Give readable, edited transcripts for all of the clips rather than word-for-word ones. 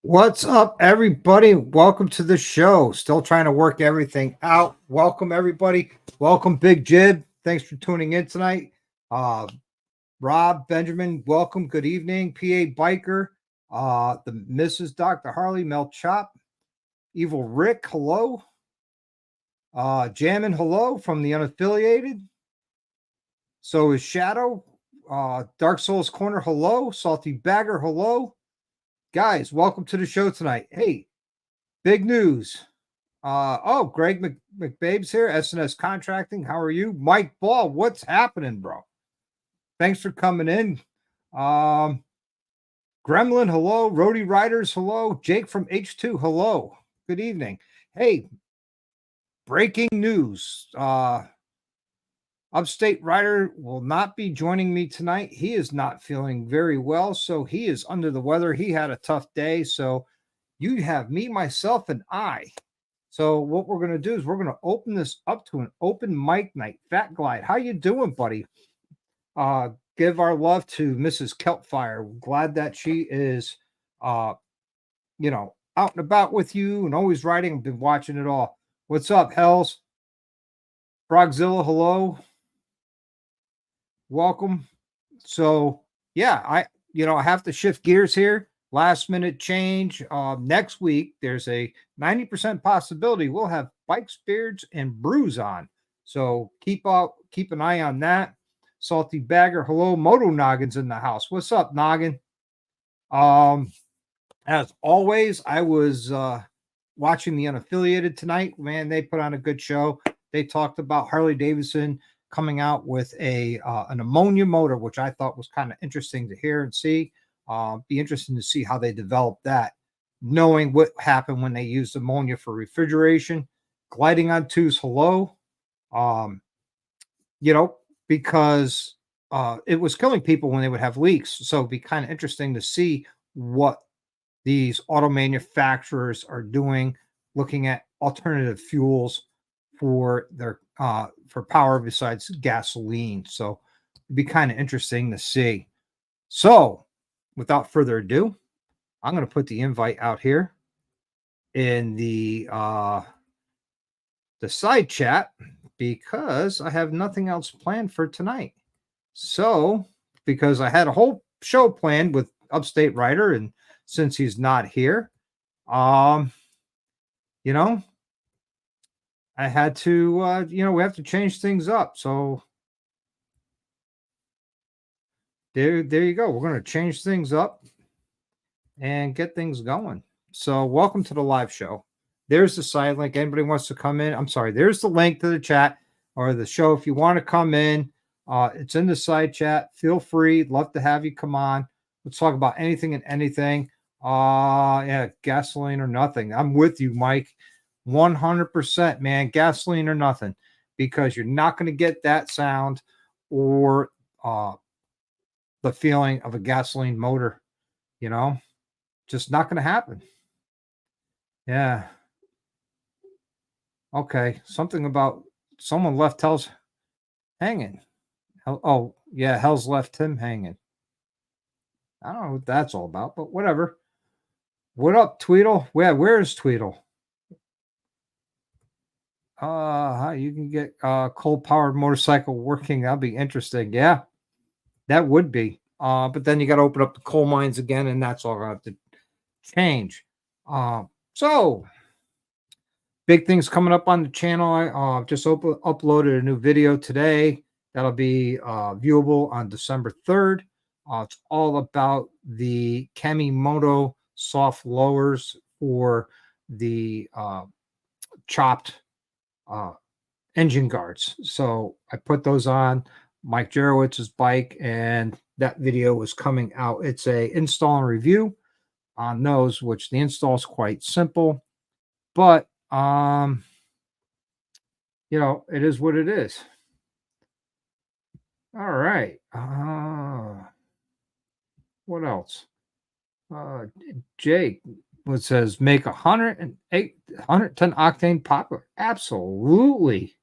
What's up, everybody? Welcome to the show. Still trying to work everything out. Welcome, everybody. Welcome, Big Jib. Thanks for tuning in tonight. Rob, Benjamin, welcome. Good evening. PA Biker, the Mrs. Dr. Harley, Mel Chop, Evil Rick, hello. Jammin, hello from the unaffiliated. So is Shadow. Dark Souls Corner, hello. Salty Bagger, hello. Guys, welcome to the show tonight. Hey, big news. Greg McBabe's here, SNS Contracting. How are you? Mike Ball, what's happening, bro? Thanks for coming in. Gremlin, hello. Roadie Riders, hello. Jake from H2, hello. Good evening. Hey, breaking news. Upstate Rider will not be joining me tonight. He is not feeling very well, so he is under the weather. He had a tough day, so you have me, myself, and I. So what we're going to do is we're going to open this up to an open mic night. Fat Glide, how you doing, buddy? Give our love to Mrs. Kelpfire. Glad that she is, out and about with you and always writing. I've been watching it all. What's up, Hells? Frogzilla, hello. Welcome. So yeah, I have to shift gears here. Last minute change. Next week, there's a 90% possibility we'll have Bikes, Beards, and Brews on. So keep an eye on that. Salty Bagger, hello. Moto Noggin's in the house. What's up, Noggin? As always, I was watching the unaffiliated tonight. Man, they put on a good show. They talked about Harley Davidson coming out with an ammonia motor, which I thought was kind of interesting to hear and see. Be interesting to see how they develop that, knowing what happened when they used ammonia for refrigeration. Gliding on twos, hello. Because it was killing people when they would have leaks. So it'd be kind of interesting to see what these auto manufacturers are doing, looking at alternative fuels for their for power besides gasoline. So it'd be kind of interesting to see. So without further ado, I'm going to put the invite out here in the side chat because I have nothing else planned for tonight. So because I had a whole show planned with Upstate Rider, and since he's not here, I had to, we have to change things up. So there you go. We're going to change things up and get things going. So welcome to the live show. There's the side link. Anybody wants to come in? I'm sorry. There's the link to the chat or the show. If you want to come in, it's in the side chat. Feel free. Love to have you come on. Let's talk about anything and anything. Gasoline or nothing. I'm with you, Mike. 100%, man. Gasoline or nothing, because you're not going to get that sound or the feeling of a gasoline motor, just not going to happen. Yeah. Okay. Something about someone left Hell's hanging. Oh, yeah. Hell's left him hanging. I don't know what that's all about, but whatever. What up, Tweedle? Where's Tweedle? How you can get a coal-powered motorcycle working. That'll be interesting. Yeah, that would be. But then you got to open up the coal mines again, and that's all going to have to change. So big things coming up on the channel. I just uploaded a new video today. That'll be viewable on December 3rd. It's all about the Kamimoto soft lowers for the chopped engine guards. So I put those on Mike Jarowitz's bike, and that video is coming out. It's a install and review on those, which the install is quite simple, but it is what it is. All right. What else? Jake, what says make 110 octane popular? Absolutely.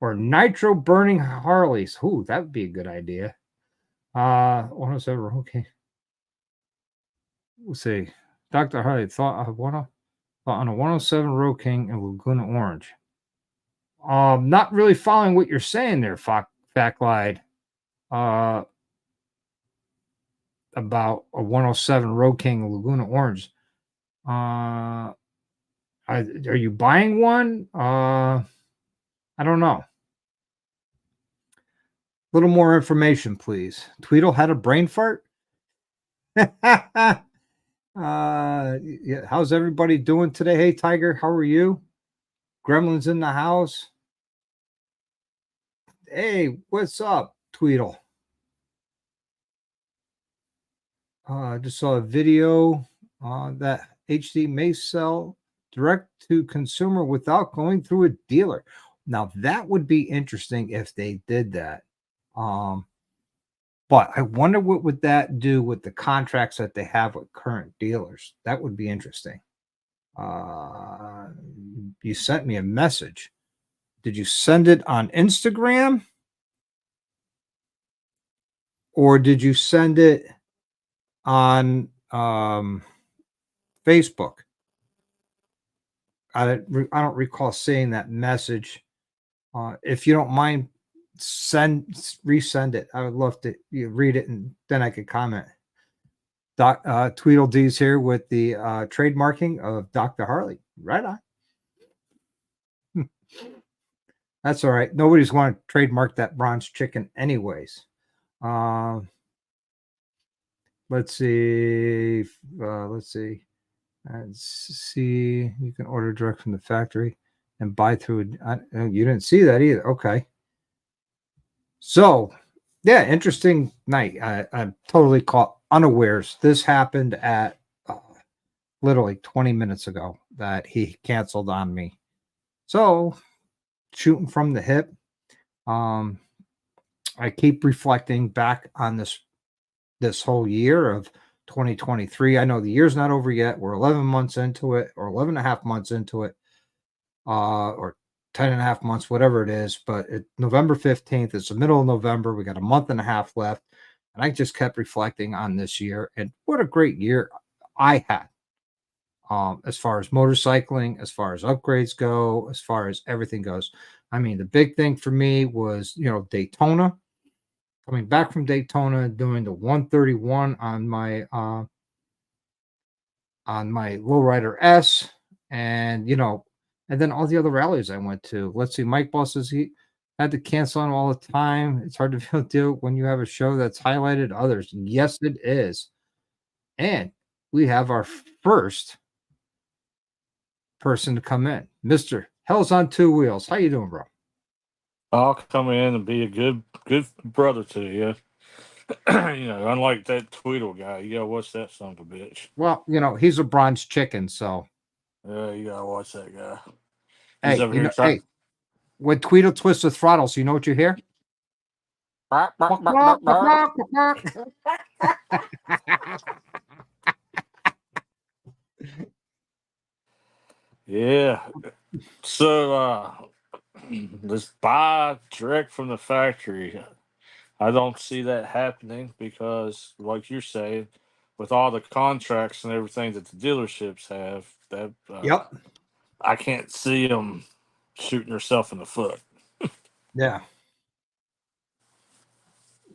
Or nitro burning Harleys. Ooh, that would be a good idea. 107. Okay. We'll see. Dr. Harley thought on a 107 Road King and Laguna Orange. Not really following what you're saying there, Factlide. About a 107 Road King and Laguna Orange. Are you buying one? I don't know. A little more information, please. Tweedle had a brain fart. Yeah, how's everybody doing today? Hey, Tiger, how are you? Gremlins in the house. Hey, what's up, Tweedle? I just saw a video that HD may sell direct to consumer without going through a dealer. Now that would be interesting if they did that. But I wonder what would that do with the contracts that they have with current dealers. That would be interesting. You sent me a message. Did you send it on Instagram? Or did you send it on Facebook? I don't recall seeing that message. If you don't mind, resend it. I would love to read it and then I could comment. Tweedledee's here with the trademarking of Dr. Harley. Right on. That's all right. Nobody's going to trademark that bronze chicken anyways. Let's see. Let's see. You can order direct from the factory and buy through. You didn't see that either. Okay. So, yeah, interesting night. I'm totally caught unawares. This happened at literally 20 minutes ago that he canceled on me. So, shooting from the hip. I keep reflecting back on this whole year of 2023. I know the year's not over yet. We're 11 months into it, or 11 and a half months into it, or 10 and a half months, whatever it is. But November 15th, it's the middle of November. We got a month and a half left. And I just kept reflecting on this year and what a great year I had. As far as motorcycling, as far as upgrades go, as far as everything goes. I mean, the big thing for me was, Daytona. Coming back from Daytona, doing the 131 on my Lowrider S, and then all the other rallies I went to. Let's see, Mike Bosses, he had to cancel on all the time. It's hard to deal when you have a show that's highlighted others. Yes, it is. And we have our first person to come in, Mr. Hell's on Two Wheels. How you doing, bro? I'll come in and be a good brother to you. Unlike that Tweedle guy, you gotta watch that son of a bitch. Well, he's a bronze chicken, so Yeah, you gotta watch that guy. He's hey, over here trying. hey, when Tweedle twists the throttles, you know what you hear? Yeah. So let's buy direct from the factory. I don't see that happening because, like you're saying, with all the contracts and everything that the dealerships have, that Yep. I can't see them shooting herself in the foot. Yeah.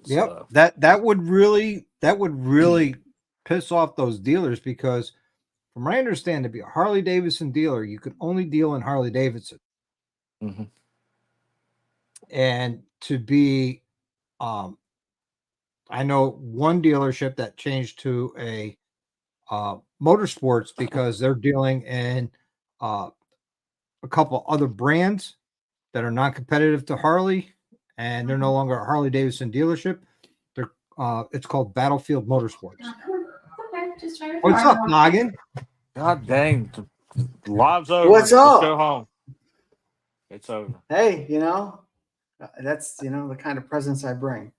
Yep. So, That would really piss off those dealers because from what I understand, to be a Harley Davidson dealer, you could only deal in Harley Davidson. mm-hmm. And to be I know one dealership that changed to a motorsports because they're dealing in a couple other brands that are non-competitive to Harley, and they're no longer a Harley Davidson dealership. They're it's called Battlefield Motorsports. What's up, Noggin? God dang, the live's over. What's Let's up? go home. It's over. Hey, that's the kind of presence I bring.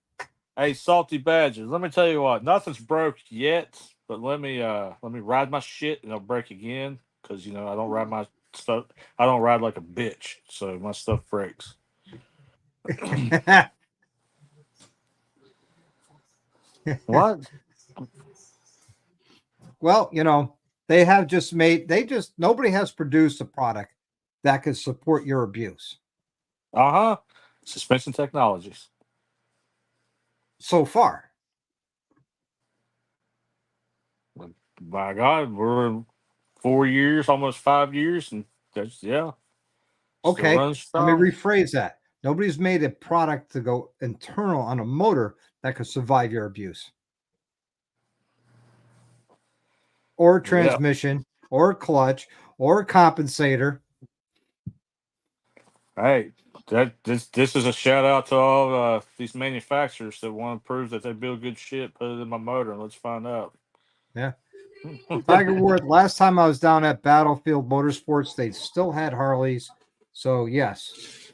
Hey, Salty Badgers, let me tell you what, nothing's broke yet, but let me ride my shit and I'll break again because I don't ride my stuff. I don't ride like a bitch, so my stuff breaks. What? Well, They have just made. Nobody has produced a product that could support your abuse Suspension technologies. so far. My God, we're 4 years, almost 5 years, and that's still Okay, running let me strong. rephrase that. Nobody's made a product to go internal on a motor that could survive your abuse, or a transmission, or a clutch, or a compensator. Hey, this is a shout out to all these manufacturers that want to prove that they build good shit. Put it in my motor, and let's find out. Yeah. Tiger Ward, last time I was down at Battlefield Motorsports, they still had Harleys. So, yes.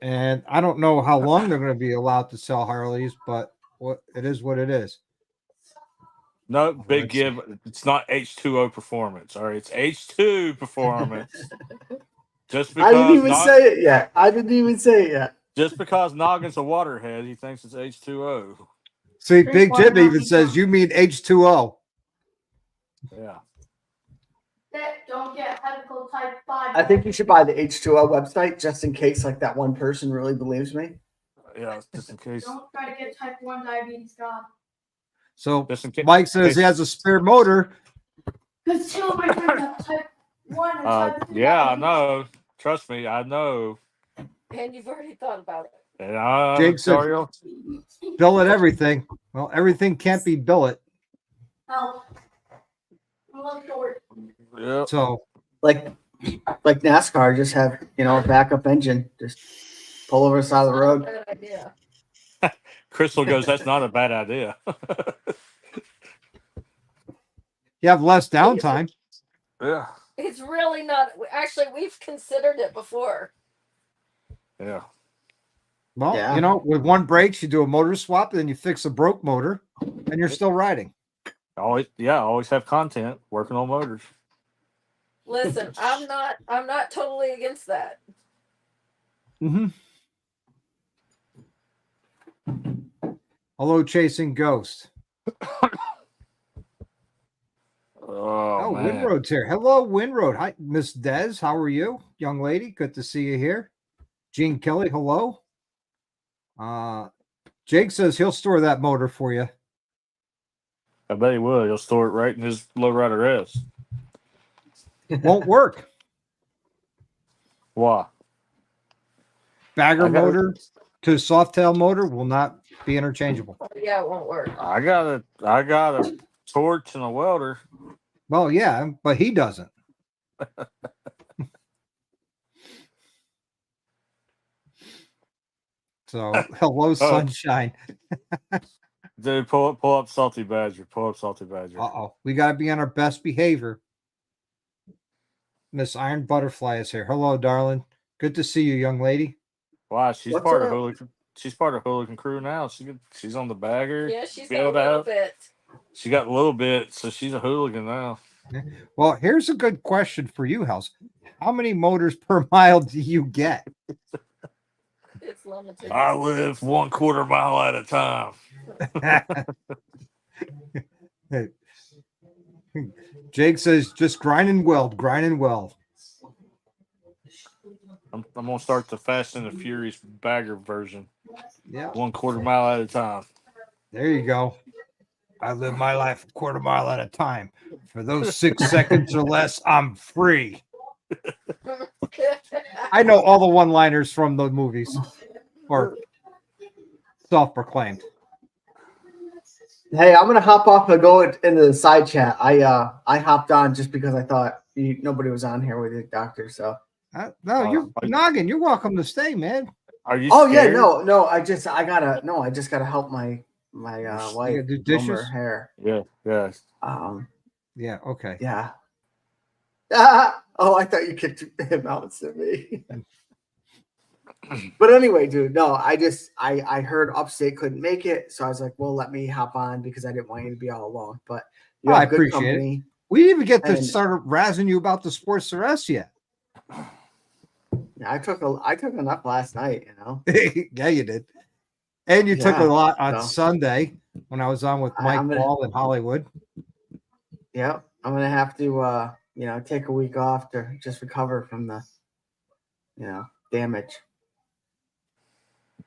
And I don't know how long they're going to be allowed to sell Harleys, but it is what it is. No, big give. It's not H2O performance. All right, it's H2 performance. Just because I didn't even say it yet. I didn't even say it yet. Just because Noggin's a waterhead, he thinks it's H2O. See, Big Jim even says you mean H2O. Yeah. Don't get helical type 5. I think you should buy the H2O website just in case, like, that one person really believes me. Yeah, just in case. Don't try to get type 1 diabetes, God. So Mike says he has a spare motor. Because two of my friends have type 1 and type 2 yeah, I diabetes. know. Trust me, I know. And you've already thought about it. And Jake said, billet everything. Well, everything can't be billet. Help. I'm a little short. Yep. So, like NASCAR, just have, a backup engine. Just pull over the side of the road. Bad idea. Crystal goes, that's not a bad idea. You have less downtime. Yeah. It's really not. Actually, we've considered it before. Yeah. Well, Yeah. with one brakes, you do a motor swap, then you fix a broke motor, and you're still riding. Always have content working on motors. Listen, I'm not totally against that. Mm-hmm. Hello, Chasing Ghost. Oh, man. Winroad's here. Hello, Winroad. Hi, Miss Des. How are you, young lady? Good to see you here. Gene Kelly, hello. Jake says he'll store that motor for you. I bet he will. He'll store it right in his lowrider S. Won't work. Why? Bagger motor to softtail motor will not be interchangeable. Yeah, it won't work. I got a torch and a welder. Well, yeah, but he doesn't. So, hello, sunshine. Dude, pull up Salty Badger. Pull up Salty Badger. Uh-oh. We got to be on our best behavior. Miss Iron Butterfly is here. Hello, darling. Good to see you, young lady. Wow, she's What's part up? of Hooligan. She's part of Hooligan crew now. She's on the bagger. Yeah, she's got a little bit. She got a little bit, so she's a hooligan now. Well, here's a good question for you, House. How many motors per mile do you get? It's limited. I live 1/4 mile at a time. Jake says just grind and weld, grind and weld. I'm gonna start the Fast and the Furious bagger version. Yeah, 1/4 mile at a time. there you go. I live my life 1/4 mile at a time. For those 6 seconds or less, I'm free. I know all the one-liners from the movies, or self-proclaimed. Hey, I'm gonna hop off and go into the side chat. I hopped on just because I thought nobody was on here with you, doctor. So No, you're Noggin. You're welcome to stay, man. Are you? oh scared? yeah, no, I just gotta help my wife do comb dishes? her hair. Yeah. Yeah, okay. Yeah. Oh, I thought you kicked him out instead of me. But anyway, dude, no, I heard Upstate couldn't make it, so I was like, well, let me hop on because I didn't want you to be all alone. But you I have good appreciate company. it. We didn't even get to And- start razzing you about the Sports RS yet. Yeah, I took enough last night, Yeah, you did. And you took a Yeah, lot on so. Sunday when I was on with Mike I'm gonna- Ball in Hollywood. Yep. I'm gonna have to take a week off to just recover from the damage.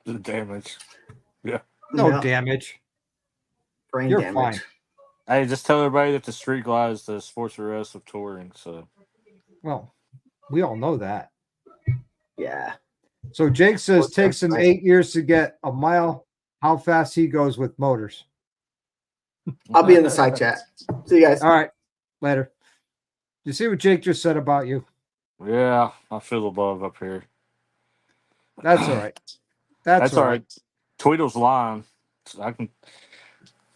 The damage. No Yeah. damage. Brain You're damage. fine. Hey, just tell everybody that the street glide is the sports arrest of touring. So Well, we all know that. Yeah. So Jake says Well, takes him right. 8 years to get a mile. How fast he goes with motors. I'll be in the side chat. See you guys. All right. Later. You see what Jake just said about you? Yeah, I feel the love up here. That's all right. That's all right. Tweedle's lying. So I can,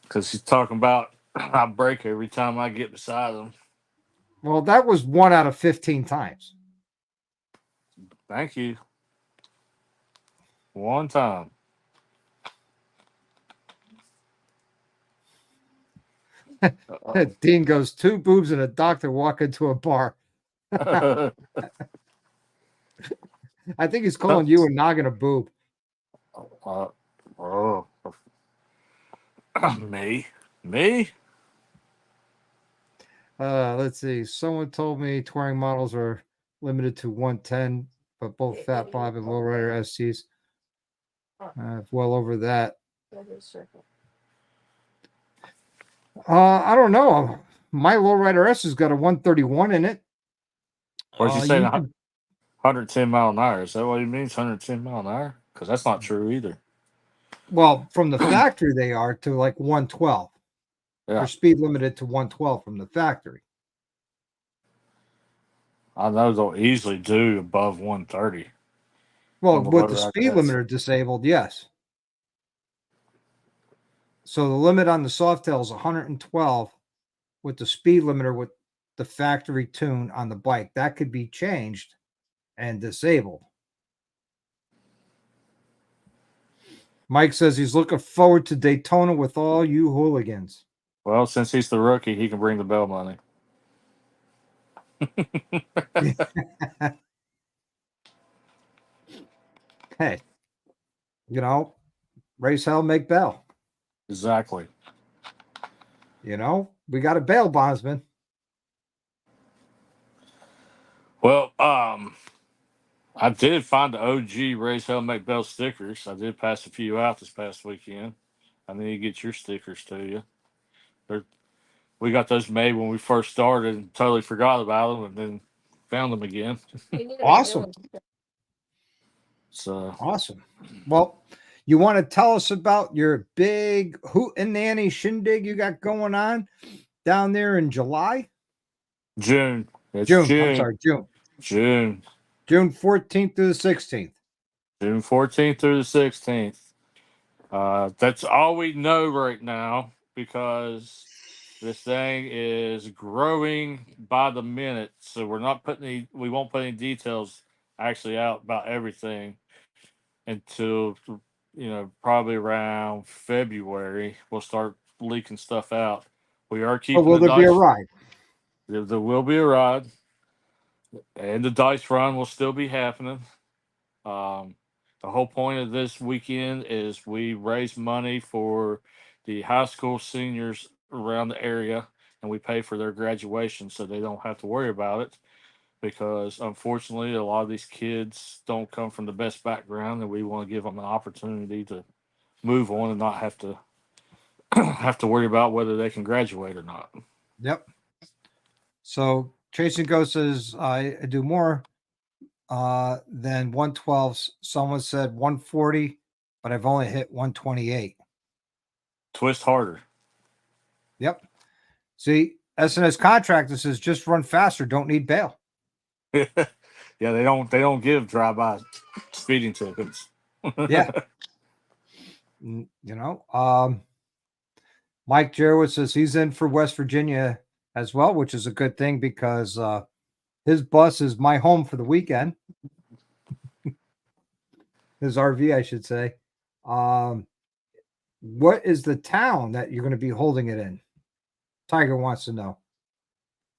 because he's talking about I break every time I get beside him. Well, that was 1 out of 15 times. Thank you. One time. Dean goes, 2 boobs and a doctor walk into a bar. I think he's calling you a noggin a boob. Oh, me? Let's see. Someone told me touring models are limited to 110, but both fat Bob and lowrider STs well over that. I don't know. My lowrider S has got a 131 in it. Where's he saying you can- 110 mile an hour? Is that what he means? 110 mile an hour? Because that's not true either. Well, from the factory they are to like 112. Yeah. They're speed limited to 112 from the factory. I know they'll easily do above 130. Well, On the with the lowrider speed S. limiter disabled, yes. So the limit on the Softail is 112 with the speed limiter with the factory tune on the bike. That could be changed and disabled. Mike says he's looking forward to Daytona with all you hooligans. Well, since he's the rookie, he can bring the bail money. Hey, race hell, make bail. Exactly. We got a bail bondsman. Well, I did find the OG Race Hell Make Bell stickers. I did pass a few out this past weekend. I need to get your stickers to you. We got those made when we first started and totally forgot about them and then found them again. Awesome. So Awesome. Well, you want to tell us about your big hootenanny shindig you got going on down there in July? June. It's June. June. I'm sorry, June. June. June 14th through the 16th. June 14th through the 16th. That's all we know right now because this thing is growing by the minute. So we won't put any details actually out about everything until probably around February. We'll start leaking stuff out. We are But keeping will the there be a dice. ride? There will be a ride, and the dice run will still be happening. The whole point of this weekend is we raise money for the high school seniors around the area, and we pay for their graduation so they don't have to worry about it. Because unfortunately, a lot of these kids don't come from the best background, and we want to give them an opportunity to move on and not have to have to worry about whether they can graduate or not. Yep. So Chasing Ghost says I do more than 112. Someone said 140, but I've only hit 128. Twist harder. Yep. See, SNS contractor says just run faster, don't need bail. Yeah, they don't give drive-by speeding tickets. Yeah. Mike Jerowitz says he's in for West Virginia as well, which is a good thing because his bus is my home for the weekend. His RV, I should say. What is the town that you're going to be holding it in? Tiger wants to know.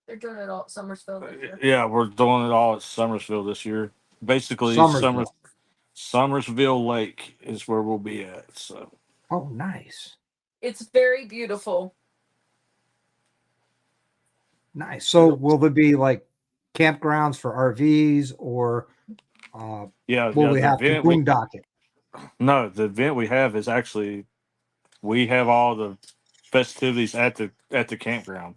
They're doing it all at Summersville this year. Yeah, we're doing it all at Summersville this year. Basically, Summersville Lake is where we'll be at. So. Oh, nice. It's very beautiful. Nice. So will there be like campgrounds for RVs or Yeah, will yeah. we The have to event we boondock it? no, the event we have is actually we have all the festivities at the campground,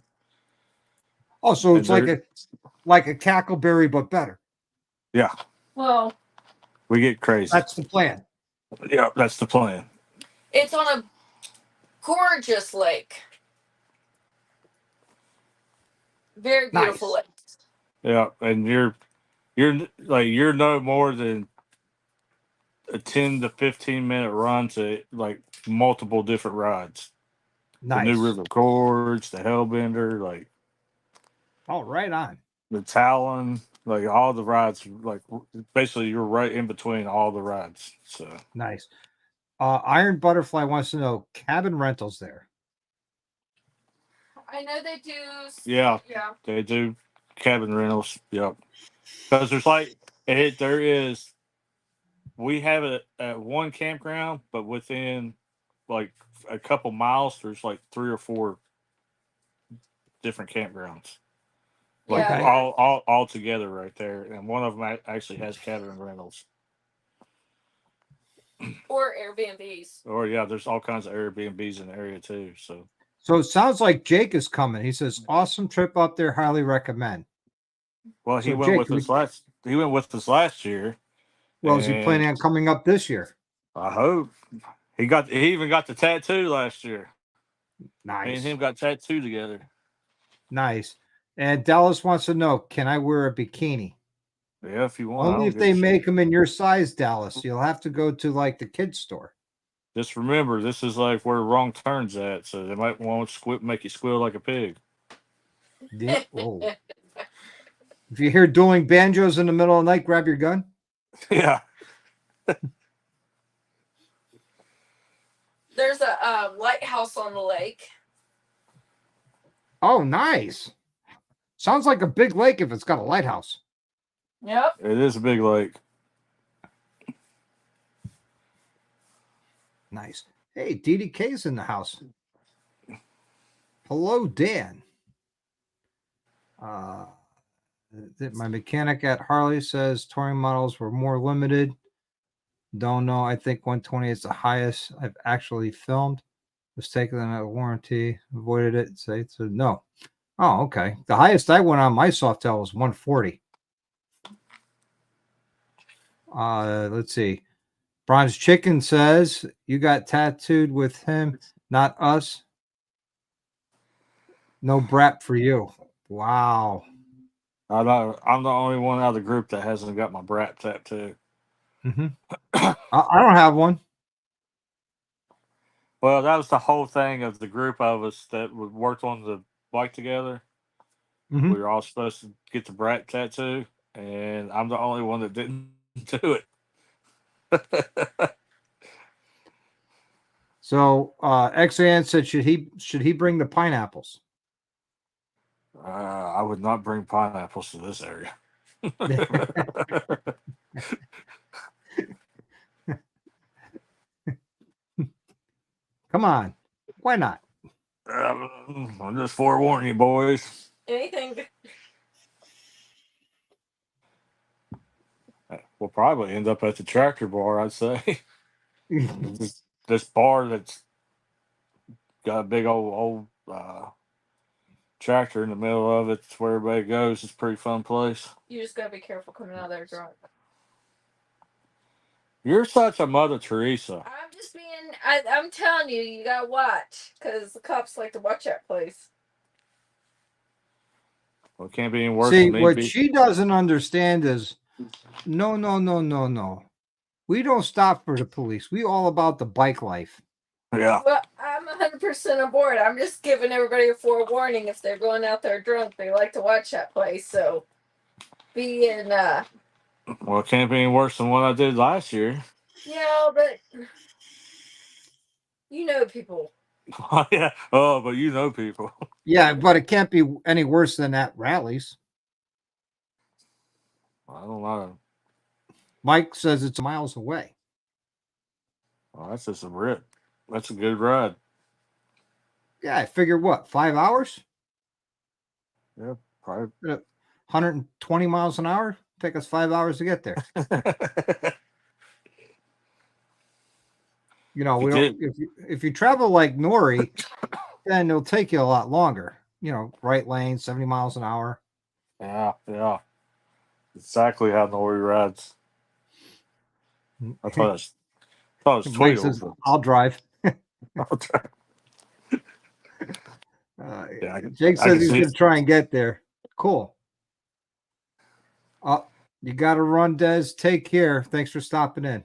Oh, so and it's like there, a cackleberry but better. yeah, Well, we get crazy. That's the plan. Yeah, that's the plan. it's on a gorgeous lake. Very beautiful Nice. lake. Yeah, and you're no more than a 10 to 15 minute run to like multiple different rides. The New Nice. River Gorge, the Hellbender, like Oh, right on. the Talon, like all the rides. Like basically, you're right in between all the rides. So Nice. Iron Butterfly wants to know cabin rentals there. I know they do. yeah, Yeah. they do cabin rentals. Yep, because there is. We have it at one campground, but within like a couple miles, there's like 3 or 4 different campgrounds. Like Okay. all together right there, and one of them actually has cabin rentals. Or Airbnbs. Or yeah, there's all kinds of Airbnbs in the area too. So So it sounds like Jake is coming. He says, awesome trip up there. Highly recommend. well, So Jake, he went with us last year, well, is he and planning on coming up this year? I hope he even got the tattoo last year. Me and Nice. him got tattooed together. Nice. And Dallas wants to know, can I wear a bikini? Yeah, if you want, I Only don't if give they a shit. make them in your size, Dallas. You'll have to go to like the kids store. Just remember, this is like where wrong turns at, so they might want to make you squeal like a pig. Yeah. Whoa. If you hear dueling banjos in the middle of the night, grab your gun. Yeah. There's a lighthouse on the lake. Oh, nice. Sounds like a big lake if it's got a lighthouse. Yep. It is a big lake. Nice. Hey, DDK's in the house. Hello, Dan. My mechanic at Harley says touring models were more limited. Don't know. I think 120 is the highest I've actually filmed. Was taken out of warranty. Avoided it. Say so. No. Oh, okay. The highest I went on my Softail was 140. Let's see. Bronze Chicken says you got tattooed with him, not us. No brat for you. Wow. I'm the only one out of the group that hasn't got my brat tattoo. Mm-hmm. I don't have one. Well, that was the whole thing of the group of us that worked on the bike together. Mm-hmm. We were all supposed to get the brat tattoo, and I'm the only one that didn't do it. So XAN said should he bring the pineapples? I would not bring pineapples to this area. Come on. Why not? I'm just forewarning you, boys. Anything. We'll probably end up at the tractor bar, I'd say. this bar that's got a big old tractor in the middle of it. It's where everybody goes. It's a pretty fun place. You just gotta be careful coming out of there drunk. You're such a Mother Teresa. I'm just being. I'm telling you, you gotta watch because the cops like to watch that place. Well, it can't be any worse See, than me. what she doesn't understand is no. We don't stop for the police. We all about the bike life. Yeah. Well, I'm 100% on board. I'm just giving everybody a forewarning. If they're going out there drunk, they like to watch that place. So, be in. Well, it can't be any worse than what I did last year. Yeah, but you know people. Yeah. Oh, but you know people. Yeah, but it can't be any worse than at rallies. I don't know. Mike says it's miles away. Well, that's just a rip. That's a good ride. Yeah, I figure what, 5 hours? Yeah, probably. 120 miles an hour. Take us 5 hours to get there. You know, You we don't. did. If you travel like Nori, then it'll take you a lot longer. You know, right lane, 70 miles an hour. Yeah. Exactly how Nori rides. I thought it was Mike says, Tweedle. "I'll drive." But yeah, Jake I says can he's see going to it. try and get there. Cool. You got to run, Des. Take care. Thanks for stopping in.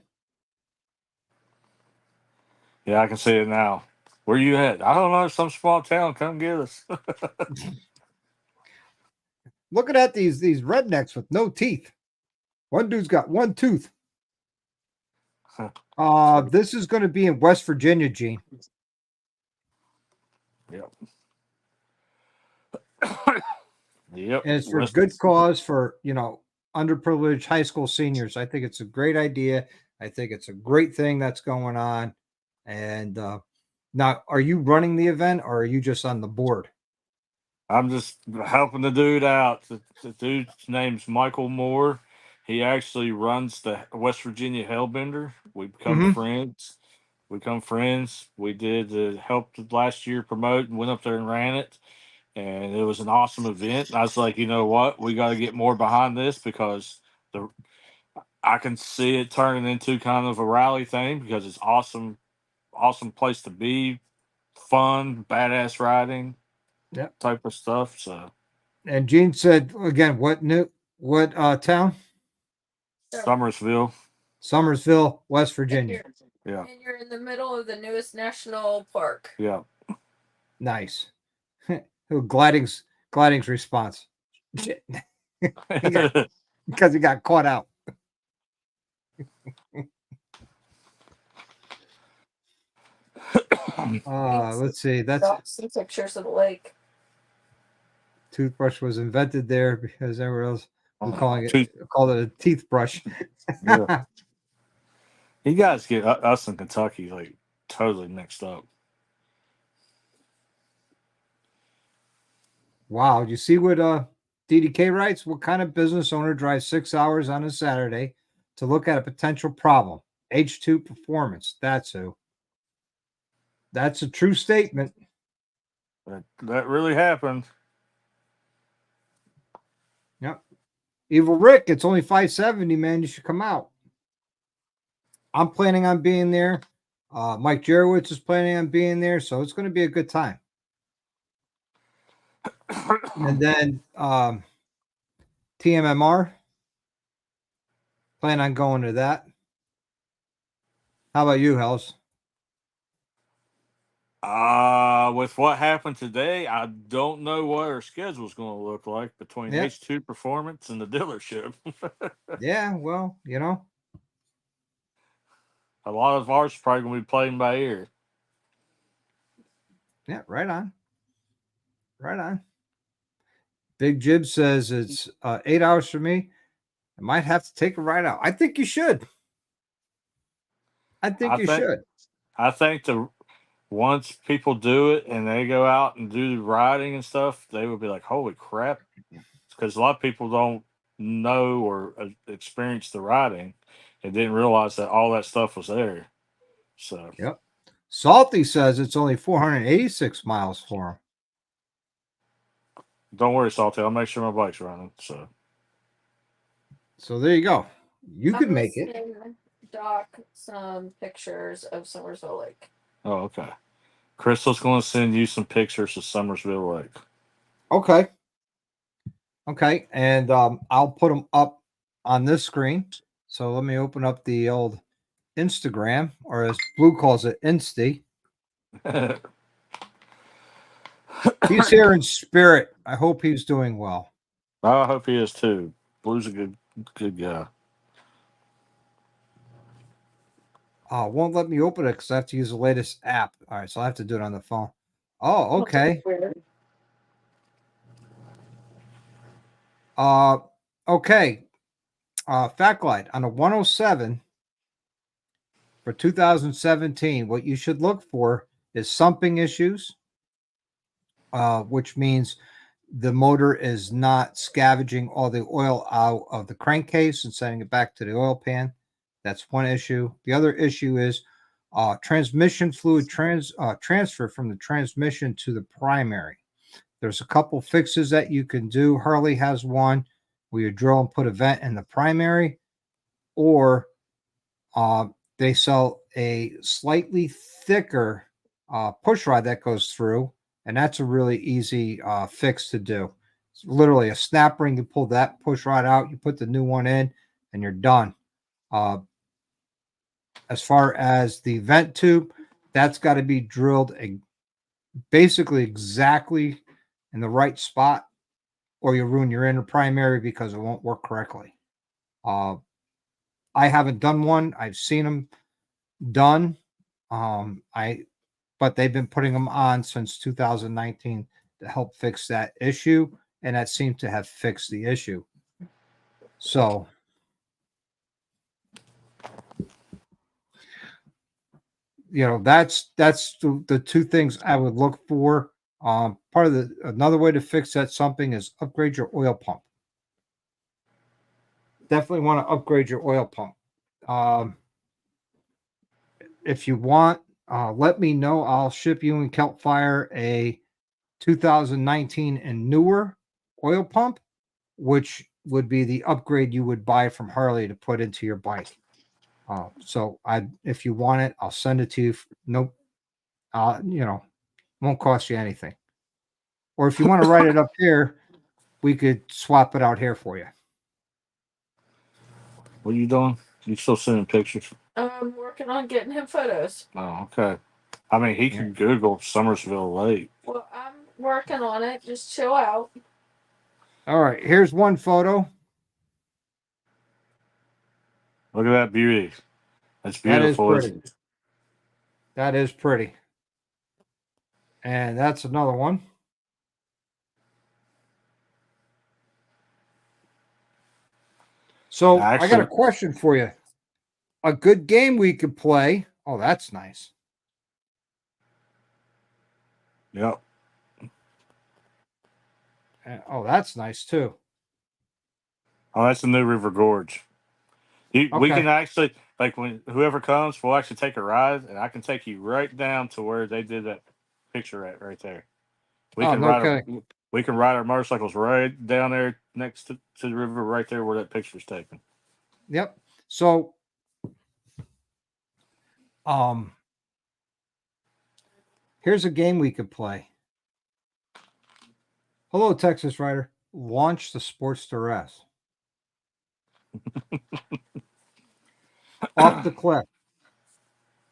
Yeah, I can see it now. Where you at? I don't know. Some small town. Come get us. Looking at these rednecks with no teeth. One dude's got one tooth. This is going to be in West Virginia, Gene. Yep. Yep. And it's for good cause for, underprivileged high school seniors. I think it's a great idea. I think it's a great thing that's going on. And now, are you running the event or are you just on the board? I'm just helping the dude out. The dude's name's Michael Moore. He actually runs the West Virginia Hellbender. We become friends. We did help last year promote and went up there and ran it. And it was an awesome event. And I was like, you know what? We got to get more behind this because I can see it turning into kind of a rally thing because it's awesome place to be, fun, badass riding, type of stuff. So, And Gene said again, what town? Summersville. Summersville, West Virginia. Yeah. And you're in the middle of the newest national park. Yeah. Nice. Gliding's response. Shit. Because he got caught out. Let's see. That's some pictures of the lake. Toothbrush was invented there because everyone else was called it a teeth brush. Yeah. You guys get us in Kentucky like totally mixed up. Wow. You see what DDK writes? What kind of business owner drives 6 hours on a Saturday to look at a potential problem? H2 Performance. That's who. That's a true statement. That really happened. Yep. Evil Rick, it's only 570, man. You should come out. I'm planning on being there. Mike Jerowitz is planning on being there, so it's going to be a good time. And then TMMR, plan on going to that. How about you, Hells? With what happened today, I don't know what our schedule is going to look like between H2 Performance and the dealership. Yeah, well, a lot of ours are probably going to be playing by ear. Yeah, right on. Right on. Big Jib says it's 8 hours for me. I might have to take a ride out. I think you should. I think you should. I think once people do it and they go out and do the riding and stuff, they would be like, holy crap. Because a lot of people don't know or experience the riding and didn't realize that all that stuff was there. So, yep. Salty says it's only 486 miles for him. Don't worry, Salty. I'll make sure my bike's running. So there you go. You could make it. Doc some pictures of Summersville Lake. Oh, okay. Crystal's going to send you some pictures of Summersville Lake. Okay. And I'll put them up on this screen. So let me open up the old Instagram, or as Blue calls it, Insty. He's here in spirit. I hope he's doing well. I hope he is too. Blue's a good guy. Won't let me open it because I have to use the latest app. All right, so I have to do it on the phone. Oh, okay. Okay. Fact Glide on a 107 for 2017. What you should look for is sumping issues, which means the motor is not scavenging all the oil out of the crankcase and sending it back to the oil pan. That's one issue. The other issue is transmission fluid transfer from the transmission to the primary. There's a couple fixes that you can do. Harley has one where you drill and put a vent in the primary, or they sell a slightly thicker push rod that goes through, and that's a really easy fix to do. It's literally a snap ring. You pull that push rod out, you put the new one in, and you're done. As far as the vent tube, that's got to be drilled basically exactly in the right spot, or you'll ruin your inner primary because it won't work correctly. I haven't done one. I've seen them done. But they've been putting them on since 2019 to help fix that issue, and that seemed to have fixed the issue. So, that's the two things I would look for. Another way to fix that something is upgrade your oil pump. Definitely want to upgrade your oil pump. If you want, let me know. I'll ship you and Kelpfire a 2019 and newer oil pump, which would be the upgrade you would buy from Harley to put into your bike. If you want it, I'll send it to you. Nope. Won't cost you anything. Or if you want to write it up here, we could swap it out here for you. What are you doing? You still sending pictures? I'm working on getting him photos. Oh, okay. I mean, he can Google Summersville Lake. Well, I'm working on it. Just chill out. All right. Here's one photo. Look at that beauty. That's beautiful. That is pretty. That is pretty. And that's another one. So I got a question for you. A good game we could play. Oh, that's nice. Yep. Oh, that's nice too. Oh, that's the New River Gorge. We Okay. can actually, when whoever comes, we'll actually take a ride, and I can take you right down to where they did that picture at right there. We can ride our motorcycles right down there next to the river, right there where that picture's taken. Yep. So, here's a game we could play. Hello, Texas Rider. Launch the Sportster S. Off the cliff.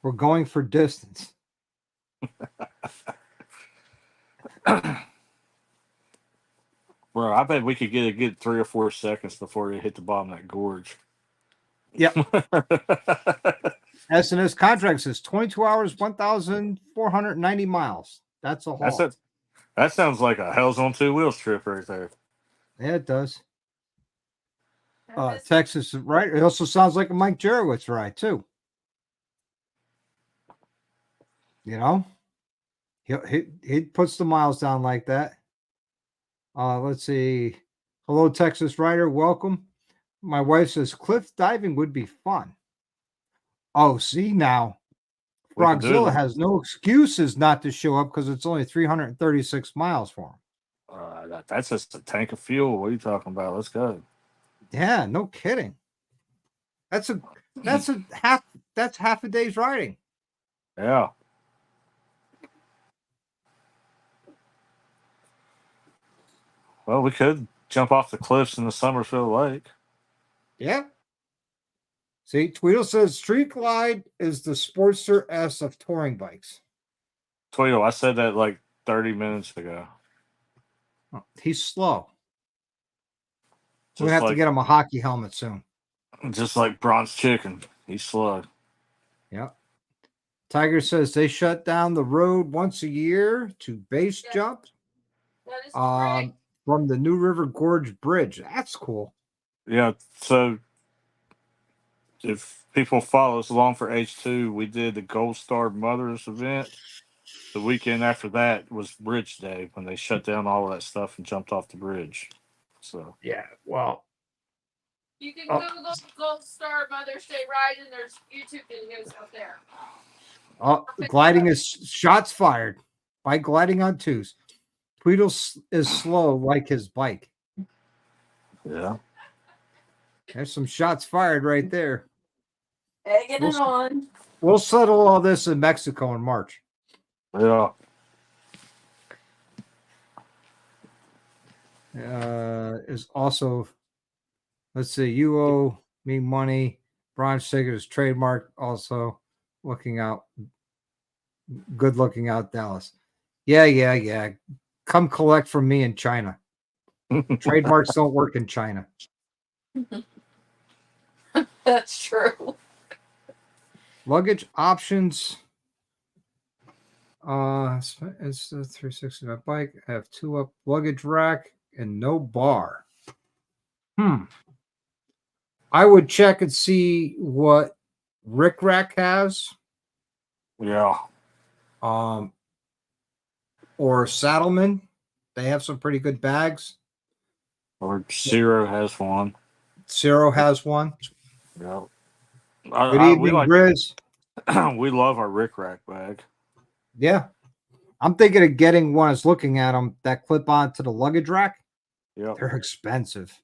We're going for distance. Bro, I bet we could get a good 3 or 4 seconds before they hit the bottom of that gorge. Yep. S&S contract says 22 hours, 1,490 miles. That's a haul. That sounds like a Hell's on 2 Wheels trip right there. Yeah, it does. Texas, right? It also sounds like a Mike Jerowitz ride, too. He puts the miles down like that. Let's see. Hello, Texas Rider. Welcome. My wife says cliff diving would be fun. Oh, see now. Frogzilla has no excuses not to show up because it's only 336 miles for him. That's just a tank of fuel. What are you talking about? Let's go. Yeah, no kidding. That's half a day's riding. Yeah. Well, we could jump off the cliffs in the Summersville Lake. Yeah. See, Tweedle says Street Glide is the Sportster S of touring bikes. Tweedle, I said that like 30 minutes ago. Oh, he's slow. We're going to have to get him a hockey helmet soon. Just like Bronze Chicken. He's slow. Yep. Tiger says they shut down the road once a year to base jump. That is great. From the New River Gorge Bridge. That's cool. Yeah, so if people follow us along for H2, we did the Gold Star Mothers event the weekend after that was Bridge Day when they shut down all of that stuff and jumped off the bridge. So Yeah, well, You can Oh. Google Gold Star Mother's Day ride, and there's YouTube videos out there. gliding is shots fired by gliding on twos. Tweedle is slow like his bike. yeah, There's some shots fired right there. Egging it on. We'll settle all this in Mexico in March. yeah. Is also, let's see, you owe me money. Bronze ticket is trademark. Also, looking out, good looking out, Dallas. Yeah. Come collect from me in China. Trademarks don't work in China. That's true. Luggage options. It's a 360 my bike. I have 2 up luggage rack and no bar. I would check and see what Rick Rack has. Yeah. Or Saddleman. They have some pretty good bags. Or Zero has one. Zero has one. Yeah. Good evening, Grizz. We love our Rick Rack bag. Yeah. I'm thinking of getting one. I was looking at them that clip onto the luggage rack. Yeah. They're expensive.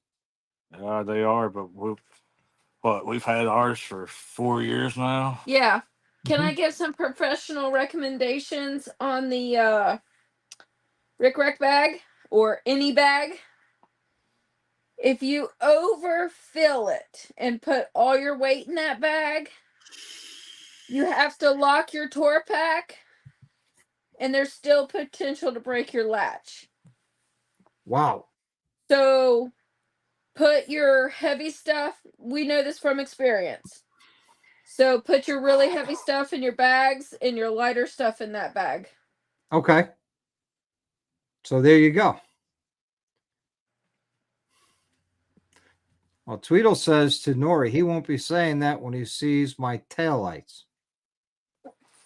Yeah, they are, but we've had ours for 4 years now. Yeah. Can I give some professional recommendations on the Rick Rack bag or any bag? If you overfill it and put all your weight in that bag, you have to lock your tour pack, and there's still potential to break your latch. Wow. So put your heavy stuff, we know this from experience. So put your really heavy stuff in your bags and your lighter stuff in that bag. Okay. So there you go. Well, Tweedle says to Nori, he won't be saying that when he sees my taillights.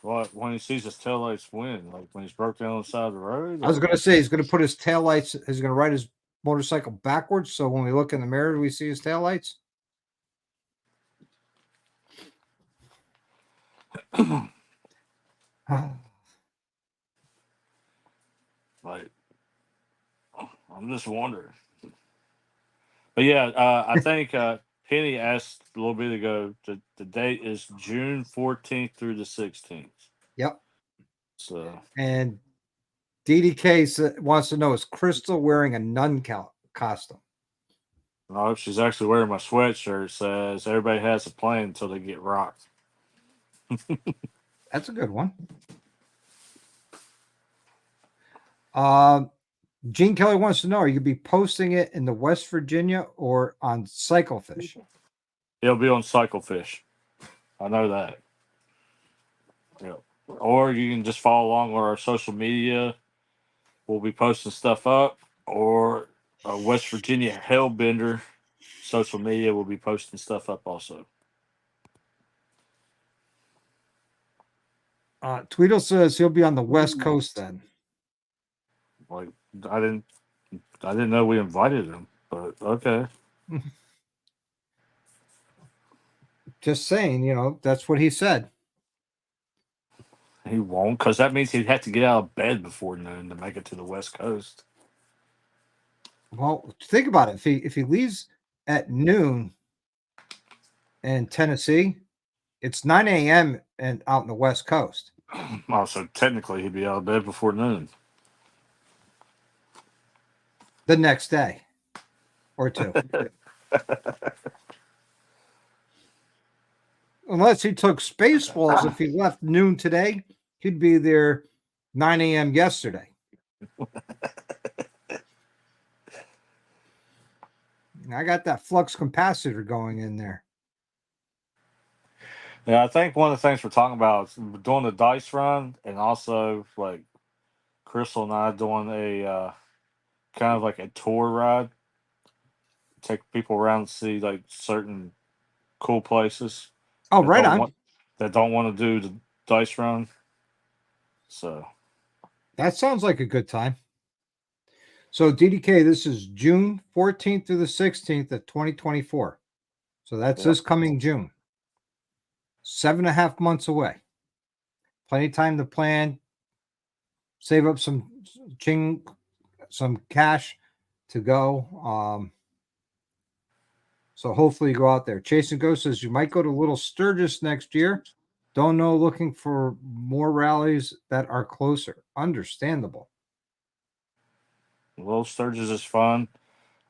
Well, when he sees his taillights when? Like when he's broke down on the side of the road? I was going to say he's going to put his taillights, he's going to ride his motorcycle backwards. So when we look in the mirror, do we see his taillights? Like, I'm just wondering. But yeah, I think Penny asked a little bit ago. The date is June 14th through the 16th. Yep. So And DDK wants to know, is Crystal wearing a nun costume? no, she's actually wearing my sweatshirt. Says everybody has a plan until they get rocked. That's a good one. Gene Kelly wants to know, are you be posting it in the West Virginia or on Cyclefish? It'll be on Cyclefish. I know that. Yeah. Or you can just follow along on our social media. We'll be posting stuff up. Or West Virginia Hellbender social media will be posting stuff up also. Tweedle says he'll be on the West Coast then. Like I didn't know we invited him, but okay. Just saying, that's what he said. He won't, because that means he'd have to get out of bed before noon to make it to the West Coast. Well, think about it. If he leaves at noon in Tennessee, it's 9 a.m. and out in the West Coast. Oh, so technically he'd be out of bed before noon. The next day or two. Unless he took Spaceballs, if he left noon today, he'd be there 9 a.m. yesterday. I got that flux capacitor going in there. Yeah, I think one of the things we're talking about is doing the dice run, and also like Crystal and I doing a kind of like a tour ride, take people around to see like certain cool places. Oh, right on. That don't want to do the dice run. So That sounds like a good time. So DDK, this is June 14th through the 16th of 2024. So that's Yep. this coming June. 7.5 months away. Plenty of time to plan, save up some cash to go. So hopefully you go out there. Chasing Ghost says you might go to Little Sturgis next year. Don't know, looking for more rallies that are closer. Understandable. Little Sturgis is fun.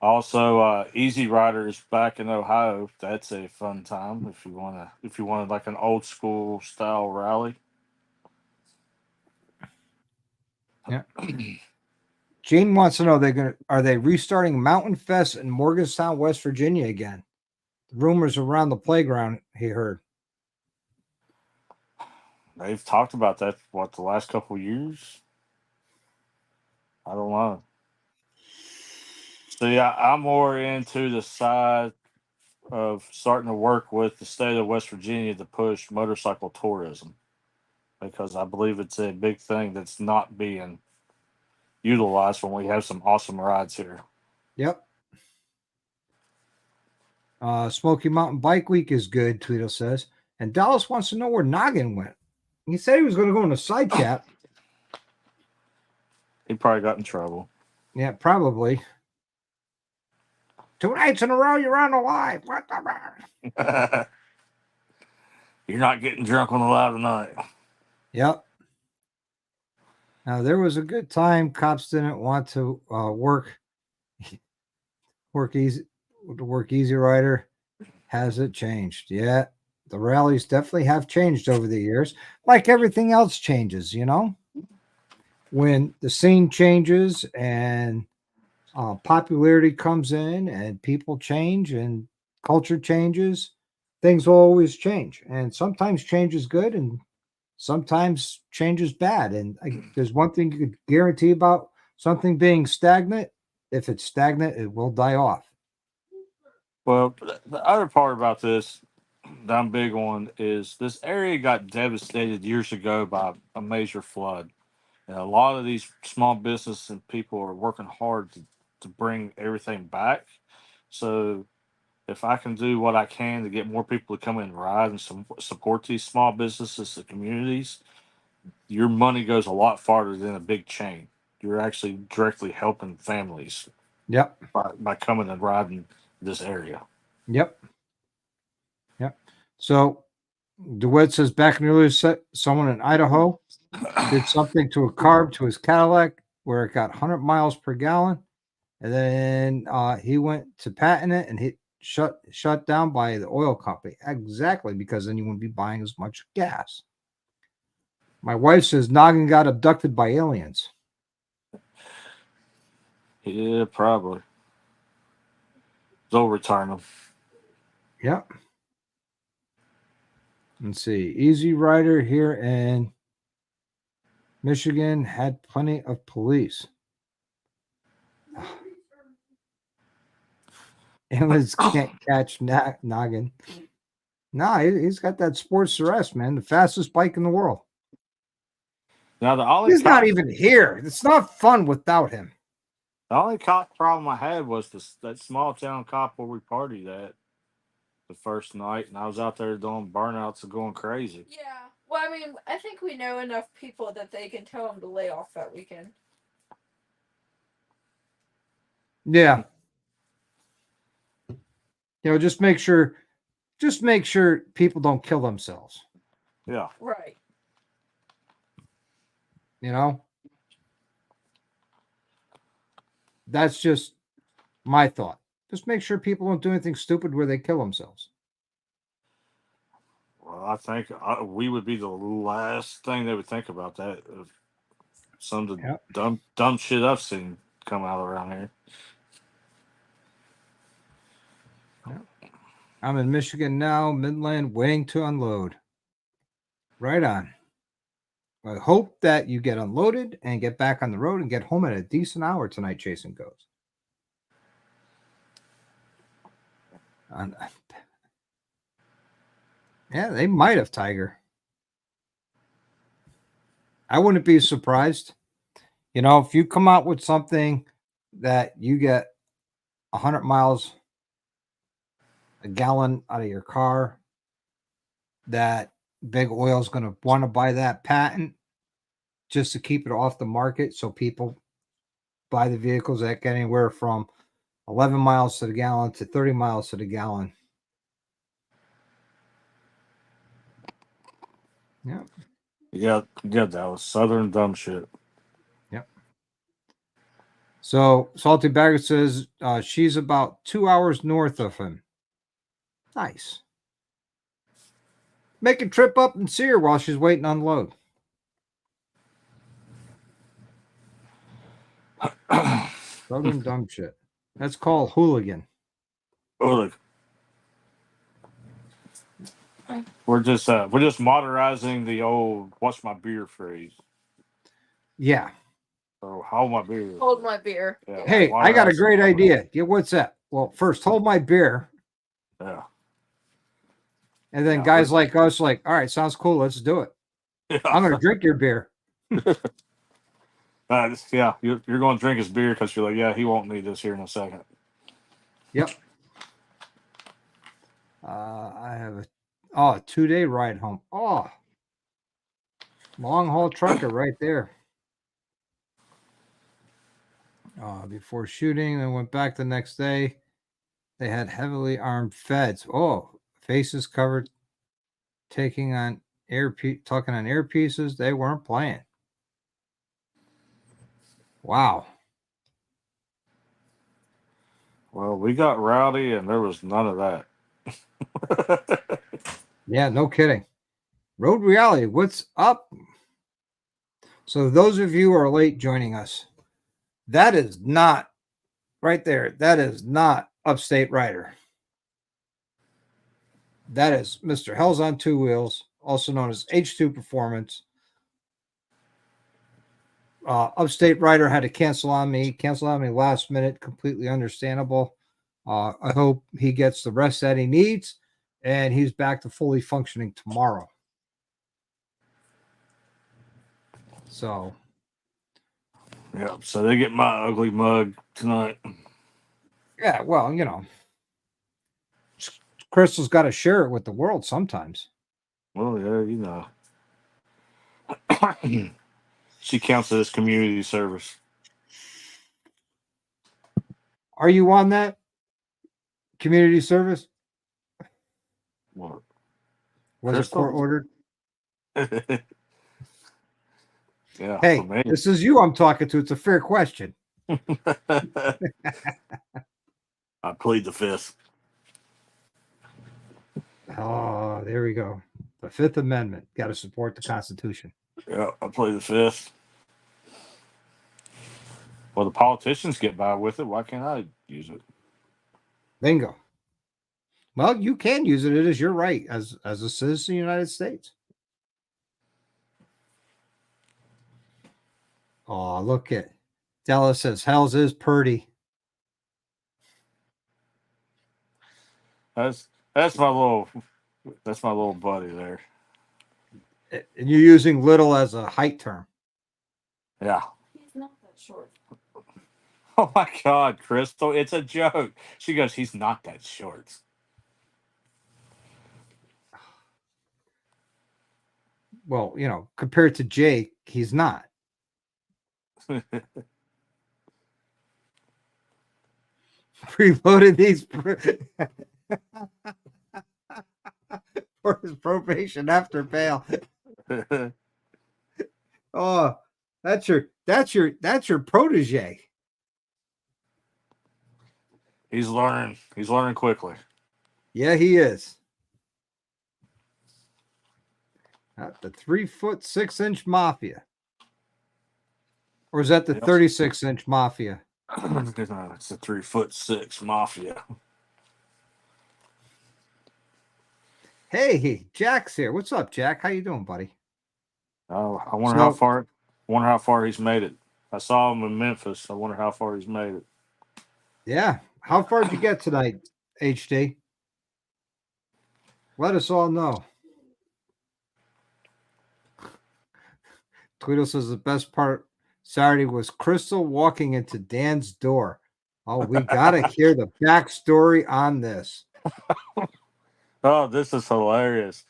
Also, Easy Rider is back in Ohio. That's a fun time if you wanted like an old school style rally. Yeah. Gene wants to know are they restarting Mountain Fest in Morgantown, West Virginia again? The rumors around the playground, he heard. They've talked about that the last couple of years. I don't know. See, I'm more into the side of starting to work with the state of West Virginia to push motorcycle tourism because I believe it's a big thing that's not being utilized when we have some awesome rides here. Yep. Smoky Mountain Bike Week is good, Tweedle says. And Dallas wants to know where Noggin went. He said he was going to go in a side chat. He probably got in trouble. Yeah, probably. 2 nights in a row, you're on the live. What the? You're not getting drunk on the live tonight. Yep. Now, there was a good time. Cops didn't want to work easy. To work Easy Rider. Has it changed? Yeah. The rallies definitely have changed over the years. Like everything else changes, you know? When the scene changes and popularity comes in and people change and culture changes, things will always change. And sometimes change is good and sometimes change is bad. And there's one thing you could guarantee about something being stagnant. If it's stagnant, it will die off. Well, the other part about this that I'm big on is this area got devastated years ago by a major flood. And a lot of these small business and people are working hard to bring everything back. So if I can do what I can to get more people to come in and ride and support these small businesses and communities, your money goes a lot farther than a big chain. You're actually directly helping families Yep. by coming and riding this area. Yep. Yep. So DeWitt says back in the earlier set, someone in Idaho did something to a carb to his Cadillac where it got 100 miles per gallon. And then he went to patent it and he shut down by the oil company. Exactly, because then you wouldn't be buying as much gas. My wife says Noggin got abducted by aliens. Yeah, probably. They'll return them. Yep. Let's see. Easy Rider here in Michigan had plenty of police. Aliens can't catch Noggin. Nah, he's got that sports arrest, man. The fastest bike in the world. Now the only He's not even here. It's not fun without him. The only cop problem I had was that small town cop where we partied at the first night, and I was out there doing burnouts and going crazy. Yeah. Well, I mean, I think we know enough people that they can tell them to lay off that weekend. Yeah. Just make sure people don't kill themselves. Yeah. Right. That's just my thought. Just make sure people don't do anything stupid where they kill themselves. Well, I think we would be the last thing they would think about that. Some of the dumb shit I've seen come out around here. Yep. I'm in Michigan now, Midland, waiting to unload. Right on. I hope that you get unloaded and get back on the road and get home at a decent hour tonight, Chasing Ghost. Yeah, they might have, Tiger. I wouldn't be surprised. You know, if you come out with something that you get 100 miles a gallon out of your car, that big oil is going to want to buy that patent just to keep it off the market. So people buy the vehicles that get anywhere from 11 miles to the gallon to 30 miles to the gallon. Yeah. Yeah, that was Southern dumb shit. Yep. So Salty Bagger says she's about 2 hours north of him. Nice. Make a trip up and see her while she's waiting to unload. Southern dumb shit. That's called hooligan. Oh, look. We're just modernizing the old "what's my beer" phrase. Yeah. So hold my beer. Hold my beer. Yeah. Hey, I got a great idea. Yeah, what's that? Well, first hold my beer. Yeah. And then Yeah, guys like us, like, all right, sounds cool. Let's do it. I'm going to drink your beer. Yeah, you're going to drink his beer because you're like, yeah, he won't need this here in a second. Yep. I have a 2-day ride home. Oh, long haul trucker right there. Before shooting, then went back the next day. They had heavily armed feds. Oh, faces covered, talking on earpieces. They weren't playing. Wow. Well, we got rowdy and there was none of that. Yeah, no kidding. Road Reality, what's up? So those of you who are late joining us, that is not right there. That is not Upstate Rider. That is Mr. Hell's on Two Wheels, also known as H2 Performance. Upstate Rider had to cancel on me last minute. Completely understandable. I hope he gets the rest that he needs, and he's back to fully functioning tomorrow. So, Yeah, so they get my ugly mug tonight. yeah, well, you know, Crystal's got to share it with the world sometimes. Well, yeah, you know. She counts it as community service. Are you on that community service? What? Was it Crystal? court ordered? Yeah, Hey, for me. this is you I'm talking to. It's a fair question. I plead the fifth. Oh, there we go. The Fifth Amendment. Got to support the Constitution. Yeah, I plead the fifth. Well, the politicians get by with it. Why can't I use it? Bingo. Well, you can use it. It is your right as a citizen of the United States. Oh, look at Dallas says Hell's is Purdy. That's my little buddy there. And you're using little as a height term. Yeah. He's not that short. Oh my God, Crystal, it's a joke. She goes, he's not that short. Well, you know, compared to Jake, he's not. Reloaded these for his probation after bail. Oh, that's your protege. He's learning quickly. Yeah, he is. Not the 3'6" mafia. Or is that the 36" mafia? It's the 3'6" mafia. Hey, Jack's here. What's up, Jack? How you doing, buddy? Oh, I wonder how far he's made it. I saw him in Memphis. I wonder how far he's made it. Yeah. How far did you get tonight, HD? Let us all know. Tweedle says the best part Saturday was Crystal walking into Dan's door. Oh, we gotta hear the backstory on this. Oh, this is hilarious.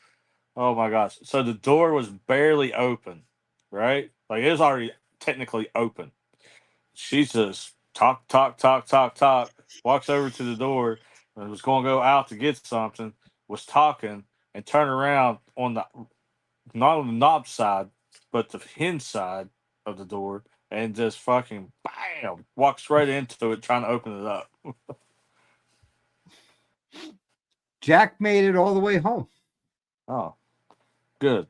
Oh my gosh. So the door was barely open, right? Like it was already technically open. She just talk, talk, talk, talk, talk, walks over to the door and was going to go out to get something, was talking and turn around on the, not on the knob side, but the hinge side of the door and just fucking bam, walks right into it trying to open it up. Jack made it all the way home. Oh, good.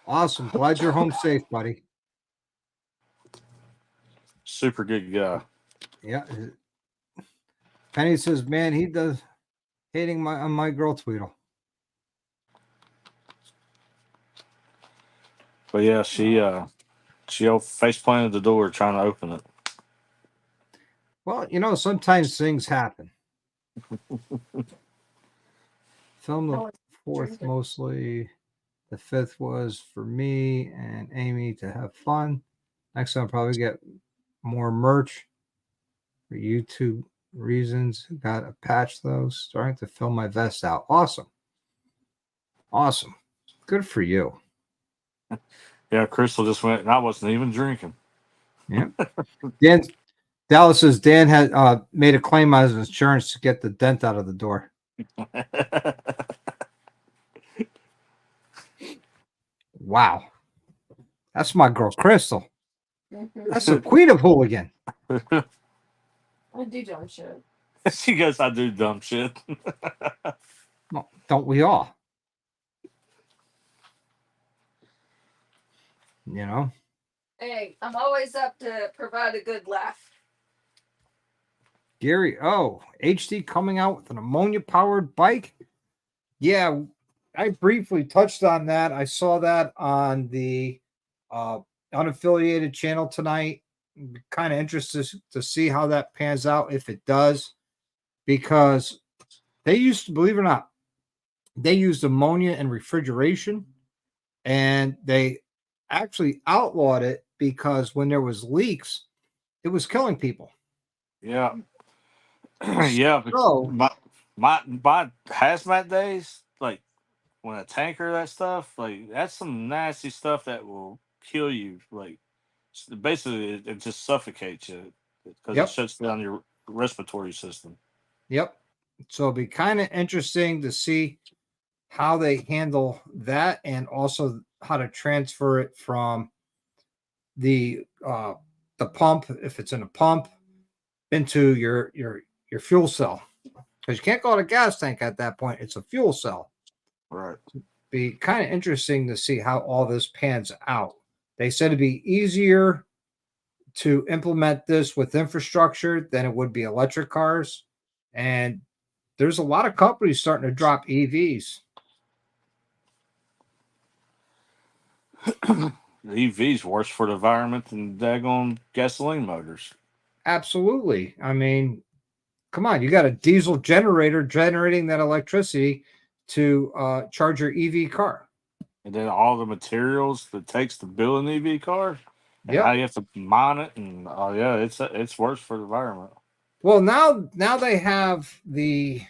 Awesome. Glad you're home safe, buddy. Super good guy. Yeah. Penny says, man, he does hating on my girl Tweedle. But yeah, she face planted the door trying to open it. Well, sometimes things happen. Film the fourth mostly. The fifth was for me and Amy to have fun. Next time I'll probably get more merch for YouTube reasons. Got a patch though. Starting to fill my vest out. Awesome. Awesome. Good for you. Yeah, Crystal just went, and I wasn't even drinking. Yeah. Dallas says Dan had made a claim on his insurance to get the dent out of the door. Wow. That's my girl, Crystal. That's the queen of hooligan. I do dumb shit. She goes, I do dumb shit. Well, don't we all? Hey, I'm always up to provide a good laugh. Gary, HD coming out with an ammonia-powered bike? Yeah, I briefly touched on that. I saw that on the unaffiliated channel tonight. Kind of interested to see how that pans out, if it does, because they used to, believe it or not, they used ammonia in refrigeration, and they actually outlawed it because when there was leaks, it was killing people. Yeah. Yeah. So, My hazmat days, like when a tanker, that stuff, like that's some nasty stuff that will kill you. Like basically, it just suffocates you because Yep. it shuts down your respiratory system. Yep. So it'll be kind of interesting to see how they handle that, and also how to transfer it from the pump, if it's in a pump, into your fuel cell, because you can't call it a gas tank at that point. It's a fuel cell. Right. Be kind of interesting to see how all this pans out. They said it'd be easier to implement this with infrastructure than it would be electric cars, and there's a lot of companies starting to drop EVs. The EV's worse for the environment than daggone gasoline motors. Absolutely. I mean, come on, you got a diesel generator generating that electricity to charge your EV car. And then all the materials that takes to build an EV car, and Yep. how you have to mine it, and yeah, it's worse for the environment. Well, now they have the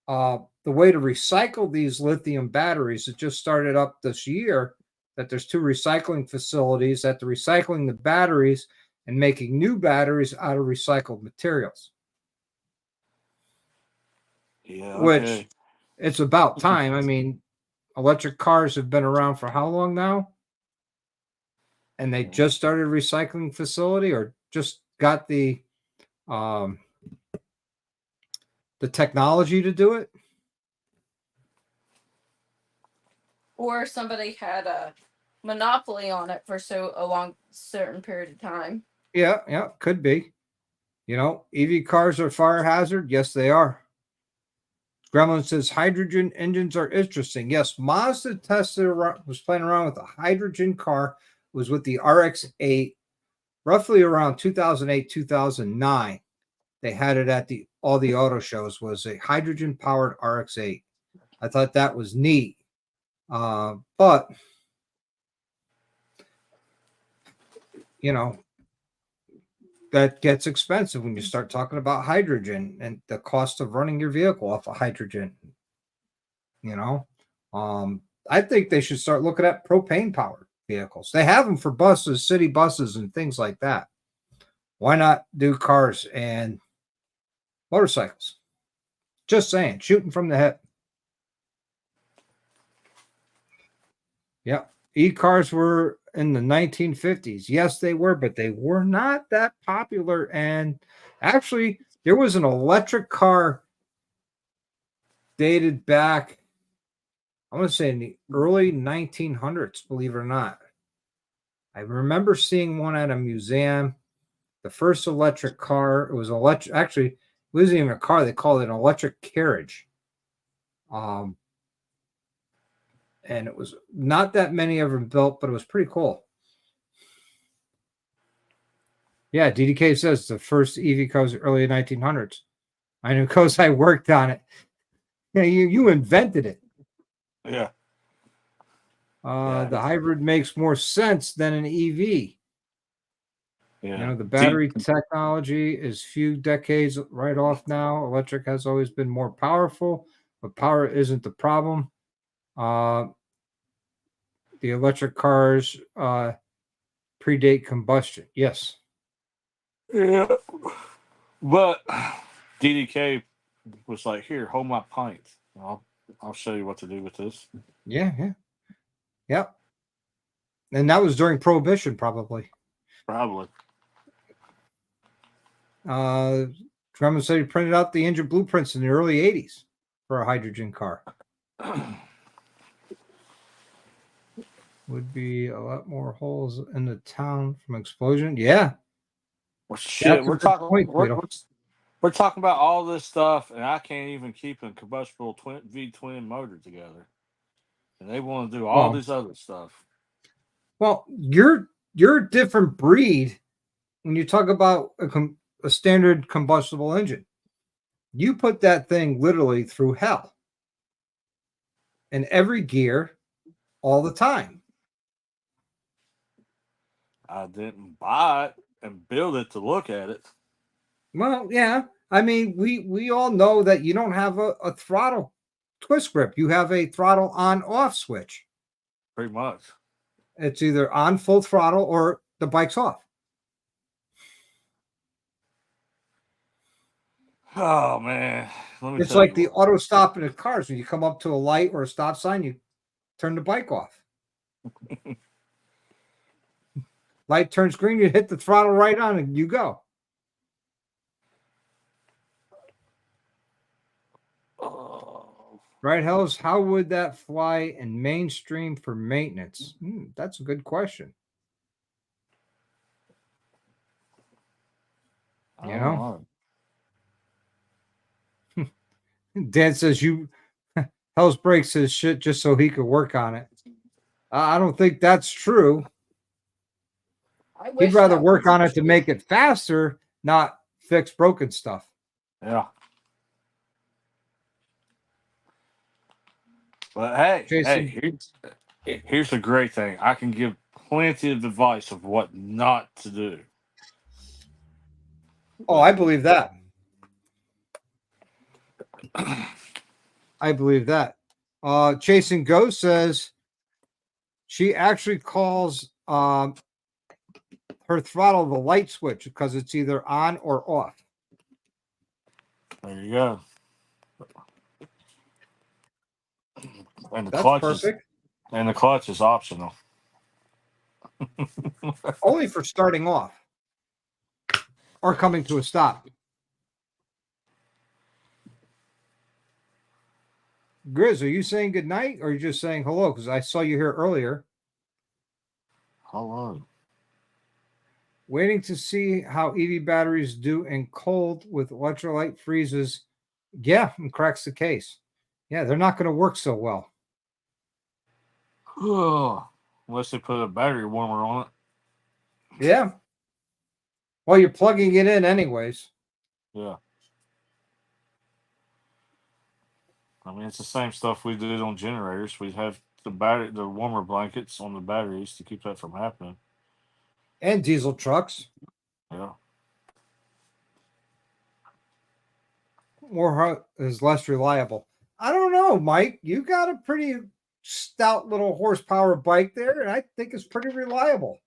way to recycle these lithium batteries. It just started up this year, that there's 2 recycling facilities that they're recycling the batteries and making new batteries out of recycled materials. Yeah, okay. Which, it's about time. I mean, electric cars have been around for how long now? And they just started a recycling facility, or just got the technology to do it. Or somebody had a monopoly on it for a long certain period of time. Yeah, could be. EV cars are a fire hazard. Yes, they are. Gremlin says hydrogen engines are interesting. Yes, Mazda was playing around with a hydrogen car. It was with the RX-8, roughly around 2008, 2009. They had it at all the auto shows. Was a hydrogen-powered RX-8. I thought that was neat. But you know, that gets expensive when you start talking about hydrogen and the cost of running your vehicle off of hydrogen. You know, I think they should start looking at propane powered vehicles. They have them for buses, city buses, and things like that. Why not do cars and motorcycles? Just saying, shooting from the hip. Yeah. E-cars were in the 1950s. Yes, they were, but they were not that popular. And actually, there was an electric car dated back, I want to say in the early 1900s, believe it or not. I remember seeing one at a museum. The first electric car, it was electric. Actually, it wasn't even a car. They called it an electric carriage. And it was not that many of them built, but it was pretty cool. Yeah, DDK says the first EV car was early 1900s. I know because I worked on it. Yeah, you invented it. Yeah. The hybrid makes more sense than an EV. Yeah. You know, the battery technology is few decades right off now. Electric has always been more powerful, but power isn't the problem. The electric cars predate combustion. Yes. Yeah. But DDK was like, "Here, hold my pint. I'll show you what to do with this." Yeah. Yep. And that was during Prohibition, probably. Probably. Drummond said he printed out the engine blueprints in the early 80s for a hydrogen car. Would be a lot more holes in the town from explosion. Yeah. Well, shit, we're talking. Point, We're talking about all this stuff, and I can't even keep a combustible twin motor together, and they want to do all this other stuff. Well, you're a different breed when you talk about a standard combustible engine. You put that thing literally through hell in every gear all the time. I didn't buy it and build it to look at it. Well, yeah. I mean, we all know that you don't have a throttle twist grip. You have a throttle on-off switch. Pretty much. It's either on full throttle or the bike's off. Oh man, It's like the auto stop in the cars. When you come up to a light or a stop sign, you turn the bike off. Light turns green, you hit the throttle right on and you go. Right, Hells, how would that fly in mainstream for maintenance? That's a good question. You know? Dan says Hell's breaks his shit just so he could work on it. I don't think that's true. He'd rather work on it to make it faster, not fix broken stuff. Yeah. But hey, Jason, here's the great thing. I can give plenty of advice of what not to do. Oh, I believe that. I believe that. Chasing Ghost says she actually calls her throttle the light switch because it's either on or off. There you go. And That's perfect. And the clutch is optional. Only for starting off or coming to a stop. Grizz, are you saying good night or are you just saying hello? Because I saw you here earlier. Hello. Waiting to see how EV batteries do in cold with electrolyte freezes. Yeah, and cracks the case. Yeah, they're not going to work so well. Unless they put a battery warmer on it. Yeah. Well, you're plugging it in anyways. Yeah. I mean, it's the same stuff we did on generators. We have the warmer blankets on the batteries to keep that from happening. And diesel trucks. Yeah. Is less reliable. I don't know, Mike. You got a pretty stout little horsepower bike there, and I think it's pretty reliable.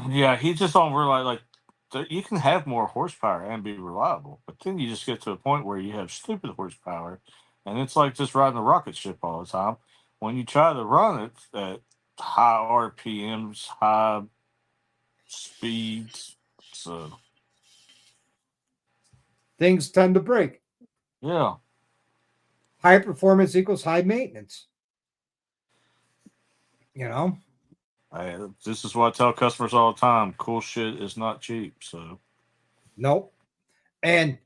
Yeah, he just don't realize you can have more horsepower and be reliable, but then you just get to a point where you have stupid horsepower, and it's like just riding a rocket ship all the time. When you try to run it at high RPMs, high speeds, so Things tend to break. yeah, High performance equals high maintenance. You know? this is what I tell customers all the time: cool shit is not cheap. So Nope. And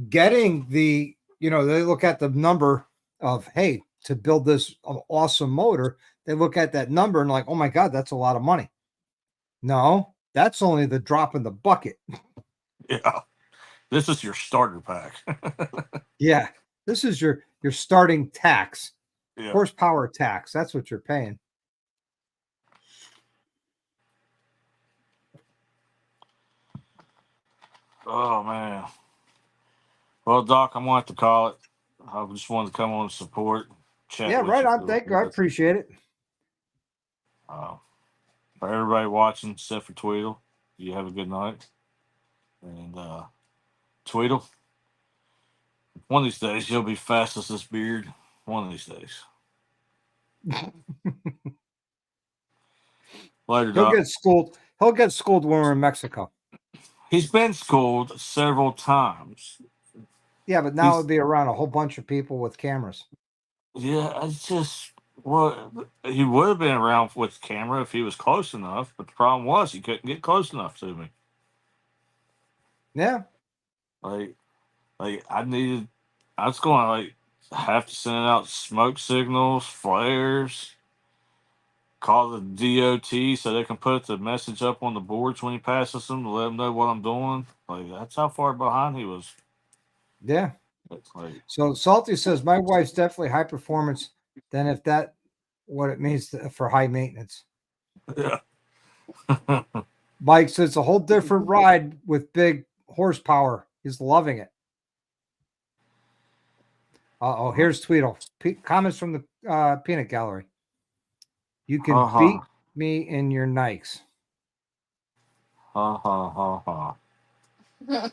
getting they look at the number of, hey, to build this awesome motor, they look at that number and like, oh my God, that's a lot of money. No, that's only the drop in the bucket. yeah, this is your starter pack. Yeah. This is your starting tax, Yeah. horsepower tax. That's what you're paying. Oh man. Well, Doc, I'm going to have to call it. I just wanted to come on and support, chat Yeah, with right you. on. Thank you. I appreciate it. For everybody watching, except for Tweedle, you have a good night. And Tweedle, one of these days you'll be fast as this beard. One of these days. Later, He'll Doc. get schooled. He'll get schooled when we're in Mexico. He's been schooled several times. Yeah, but now it'd be around a whole bunch of people with cameras. Yeah, it's just he would have been around with the camera if he was close enough, but the problem was he couldn't get close enough to me. Yeah. Like I was going to have to send out smoke signals, flares, call the DOT so they can put the message up on the boards when he passes them to let them know what I'm doing. Like that's how far behind he was. Yeah. It's like, So Salty says my wife's definitely high performance. Then if that what it means for high maintenance. yeah. Mike says it's a whole different ride with big horsepower. He's loving it. Oh, here's Tweedle. Comments from the peanut gallery. You can beat me in your Nikes. Ha ha ha ha.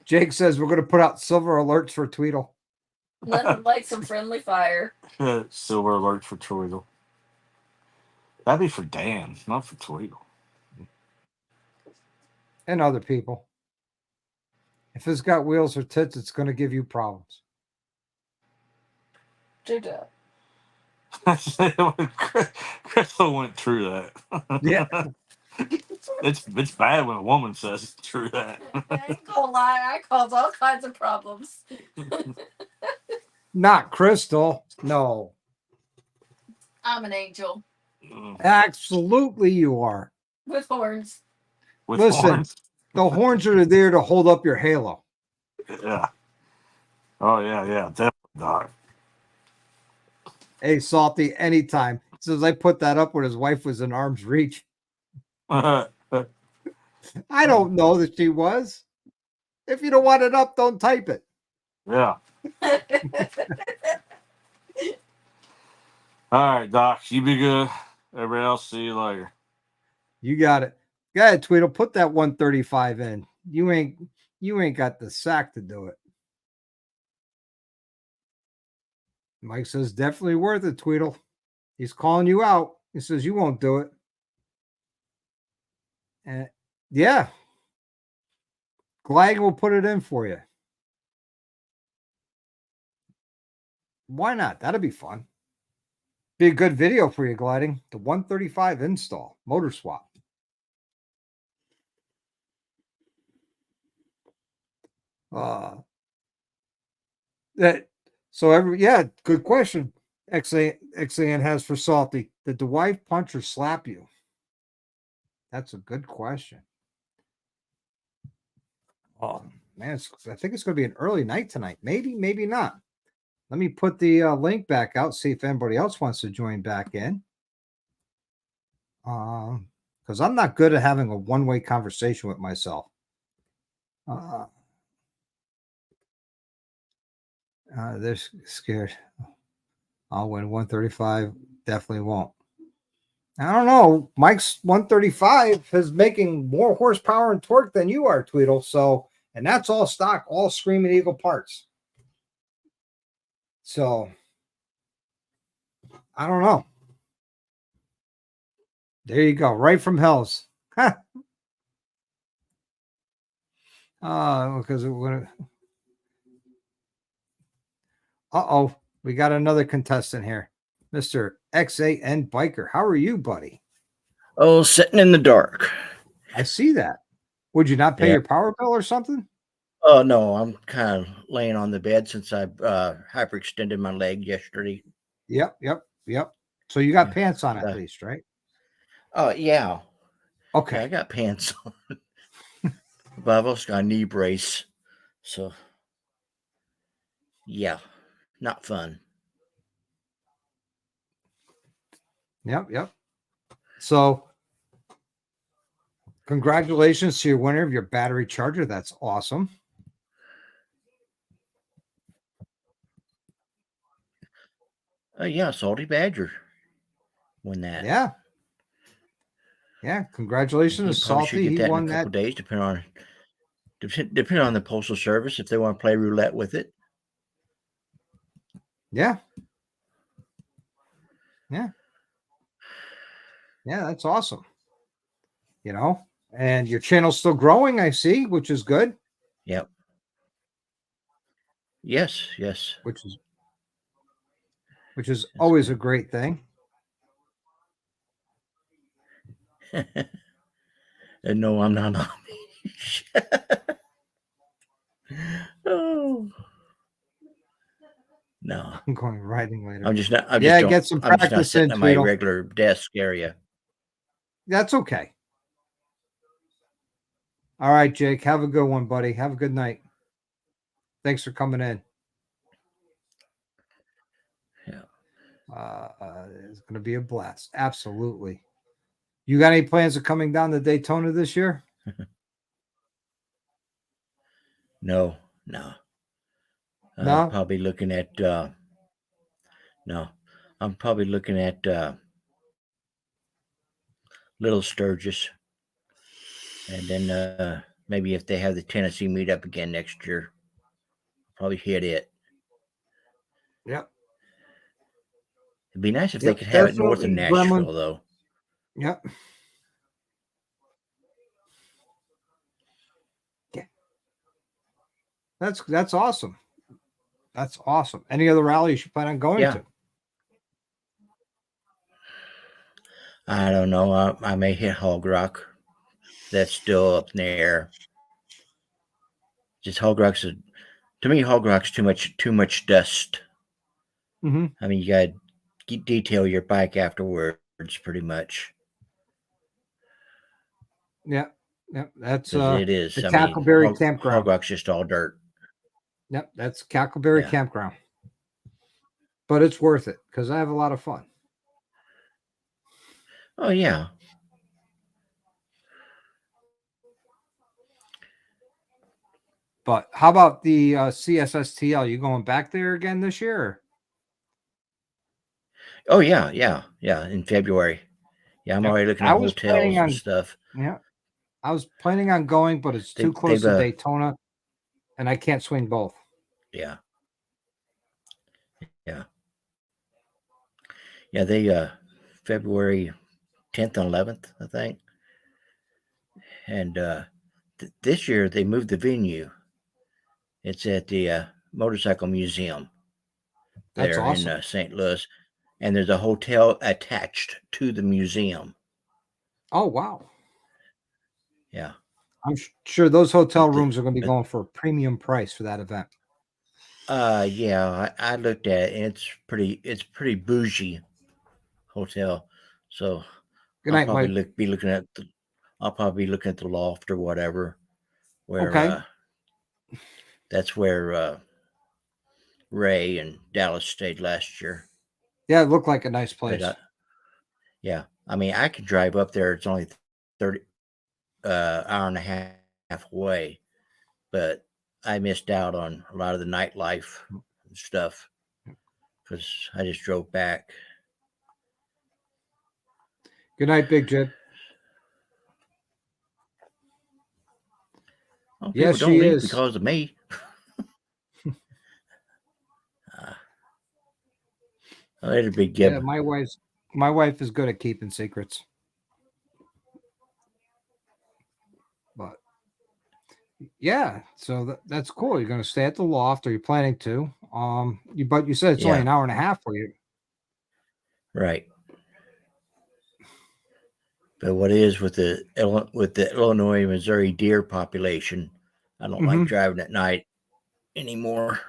Jake says we're going to put out silver alerts for Tweedle. Let him light some friendly fire. Silver alert for Tweedle. That'd be for Dan, not for Tweedle. And other people. If it's got wheels or tits, it's going to give you problems. Judah. Crystal went through that. Yeah. It's bad when a woman says it's true that. I ain't gonna lie, I caused all kinds of problems. Not Crystal. No. I'm an angel. Absolutely you are. With horns. With Listen, horns. the horns are there to hold up your halo. Yeah. Oh yeah, definitely, Doc. Hey, Salty, anytime. He says I put that up when his wife was in arm's reach. I don't know that she was. If you don't want it up, don't type it. Yeah. All right, Doc. You be good. Everybody else, see you later. You got it. Go ahead, Tweedle. Put that 135 in. You ain't got the sack to do it. Mike says definitely worth it, Tweedle. He's calling you out. He says you won't do it. And yeah. Glag will put it in for you. Why not? That'd be fun. Be a good video for you, Gliding. The 135 install, motor swap. Good question. XAN has for Salty. Did the wife punch or slap you? That's a good question. Oh man, I think it's going to be an early night tonight. Maybe, maybe not. Let me put the link back out, see if anybody else wants to join back in. Because I'm not good at having a one-way conversation with myself. They're scared. I'll win 135. Definitely won't. I don't know. Mike's 135 is making more horsepower and torque than you are, Tweedle. So, and that's all stock, all Screaming Eagle parts. So, I don't know. There you go. Right from Hell's. Because it would. Uh-oh. We got another contestant here. Mr. XAN Biker. How are you, buddy? Oh, sitting in the dark. I see that. Would you not pay Yeah. your power bill or something? Oh no, I'm kind of laying on the bed since I hyperextended my leg yesterday. Yep. So you got Yeah. pants on at least, right? Oh yeah. Okay. Yeah, I got pants on. But I've also got a knee brace. So yeah, not fun. Yep. So congratulations to your winner of your battery charger. That's awesome. Yeah, Salty Badger won that. Yeah. Congratulations, He probably should Salty. get He that in won a couple that. days, depending on the postal service if they want to play roulette with it. Yeah, that's awesome. And your channel's still growing, I see, which is good. Yep. Yes. Which is always a great thing. And no, I'm not on. Oh no, I'm going riding later. I'm just not. Get some I'm just not practice sitting in, at my Tweedle. regular desk area. That's okay. All right, Jake. Have a good one, buddy. Have a good night. Thanks for coming in. Yeah. It's going to be a blast. Absolutely. You got any plans of coming down to Daytona this year? No. No? I'm probably looking at Little Sturgis, and then maybe if they have the Tennessee meetup again next year, I'll probably hit it. Yep. It'd be nice if they could have it north of Nashville, though. Yep. Yeah. That's awesome. That's awesome. Any other rallies you plan on going to? I don't know. I may hit Hog Rock. That's still up in the air. Just Hog Rock's too much dust. Mm-hmm. I mean, you got to detail your bike afterwards, pretty much. Yeah. That's it is. the Cackleberry Campground. Hog Rock's just all dirt. Yep, that's Cackleberry Campground. But it's worth it because I have a lot of fun. Oh yeah. But how about the CSSTL? You going back there again this year? Oh yeah. In February. Yeah, I'm already looking at hotels and stuff. Yeah, I was planning on going, but it's too close to Daytona, and I can't swing both. Yeah. They February 10th and 11th, I think. And this year they moved the venue. It's at the Motorcycle Museum there in St. Louis, and there's a hotel attached to the museum. Oh wow! Yeah, I'm sure those hotel rooms are going to be going for a premium price for that event. Yeah, I looked at it, and it's pretty bougie hotel. So Good night, Mike. I'll probably be looking at the loft or whatever. Where that's where Ray and Dallas stayed last year. Yeah, it looked like a nice place. Yeah. I mean, I could drive up there. It's only 30 hour and a half away, but I missed out on a lot of the nightlife and stuff because I just drove back. Good night, Big Jib. Well, Yes, people don't she leave is. because of me. Later, Big Gib. Yeah, my wife is good at keeping secrets. But yeah, so that's cool. You're gonna stay at the loft, or you're planning to. But you said it's only Yeah. an hour and a half for you. Right. But what is with the Illinois Missouri deer population, I don't like driving at night anymore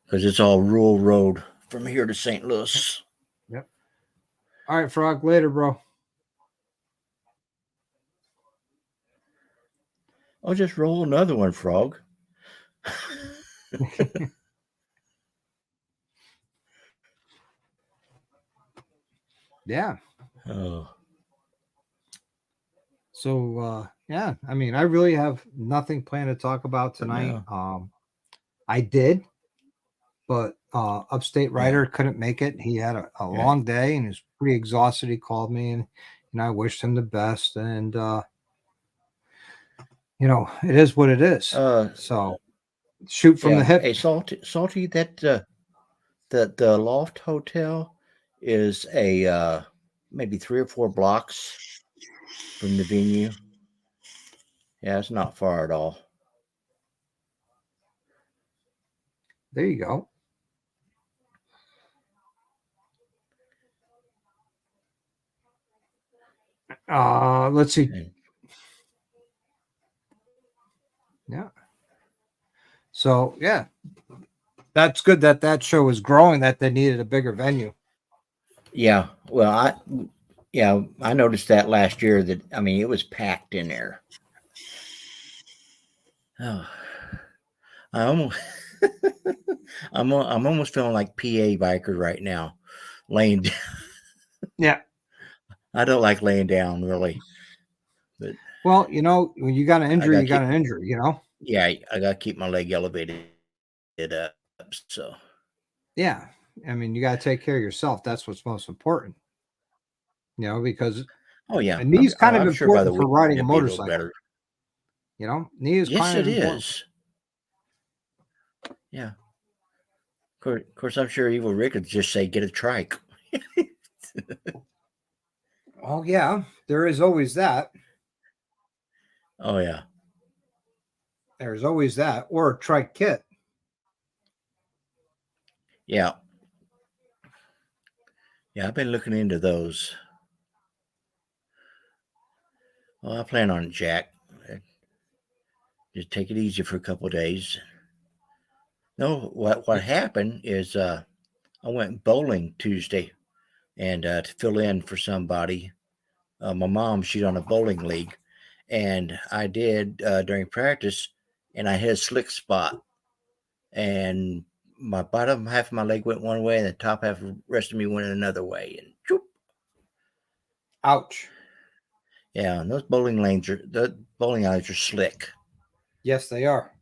because it's all rural road from here to St. Louis. Yep. All right, Frog. Later, bro. I'll just roll another one, Frog. Yeah. Oh, So yeah, I mean, I really have nothing planned to talk about tonight. no. I did, but Upstate Writer couldn't make it. He had a long day and he was pretty exhausted. He called me and I wished him the best. And it is what it is. So shoot from the hip. Hey, salty. That the Loft Hotel is a maybe 3 or 4 blocks from the venue. Yeah, it's not far at all. There you go. Let's see. Yeah. So yeah, that's good that show is growing. That they needed a bigger venue. Yeah. Well, I noticed that last year. That I mean, it was packed in there. Oh, I almost, I'm almost feeling like PA biker right now, laying down. Yeah. I don't like laying down really, but well, when you got an injury, you got an injury. Yeah, I got to keep my leg elevated up. So yeah, I mean, you got to take care of yourself. That's what's most important. Because a knee's kind of I'm sure by the important for week riding a it'll be a little motorcycle. better. Knee is Yes, kind of it important. is. Yeah. Of course, I'm sure Evil Rick would just say, get a trike. Oh, yeah. There is always that. Oh, yeah. There's always that. Or a trike kit. Yeah. Yeah, I've been looking into those. Well, I plan on it, Jack. Just take it easy for a couple of days. No, what happened is I went bowling Tuesday and to fill in for somebody. My mom, she's on a bowling league, and I did during practice, and I hit a slick spot, and my bottom half of my leg went one way, and the top half of the rest of me went another way, and choop. Ouch. Yeah, and the bowling alleys are slick. Yes, they are.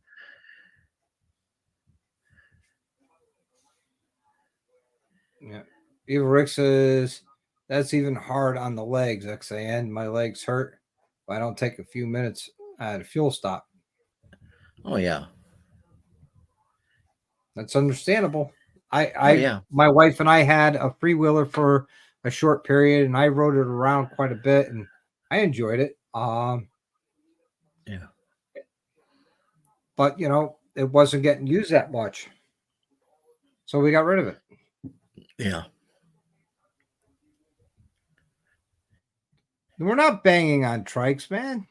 Yeah. Evil Rick says that's even hard on the legs. XAN, my legs hurt. If I don't take a few minutes at a fuel stop. Oh yeah. That's understandable. Yeah. My wife and I had a freewheeler for a short period, and I rode it around quite a bit, and I enjoyed it. Yeah. But it wasn't getting used that much, so we got rid of it. Yeah. We're not banging on trikes, man.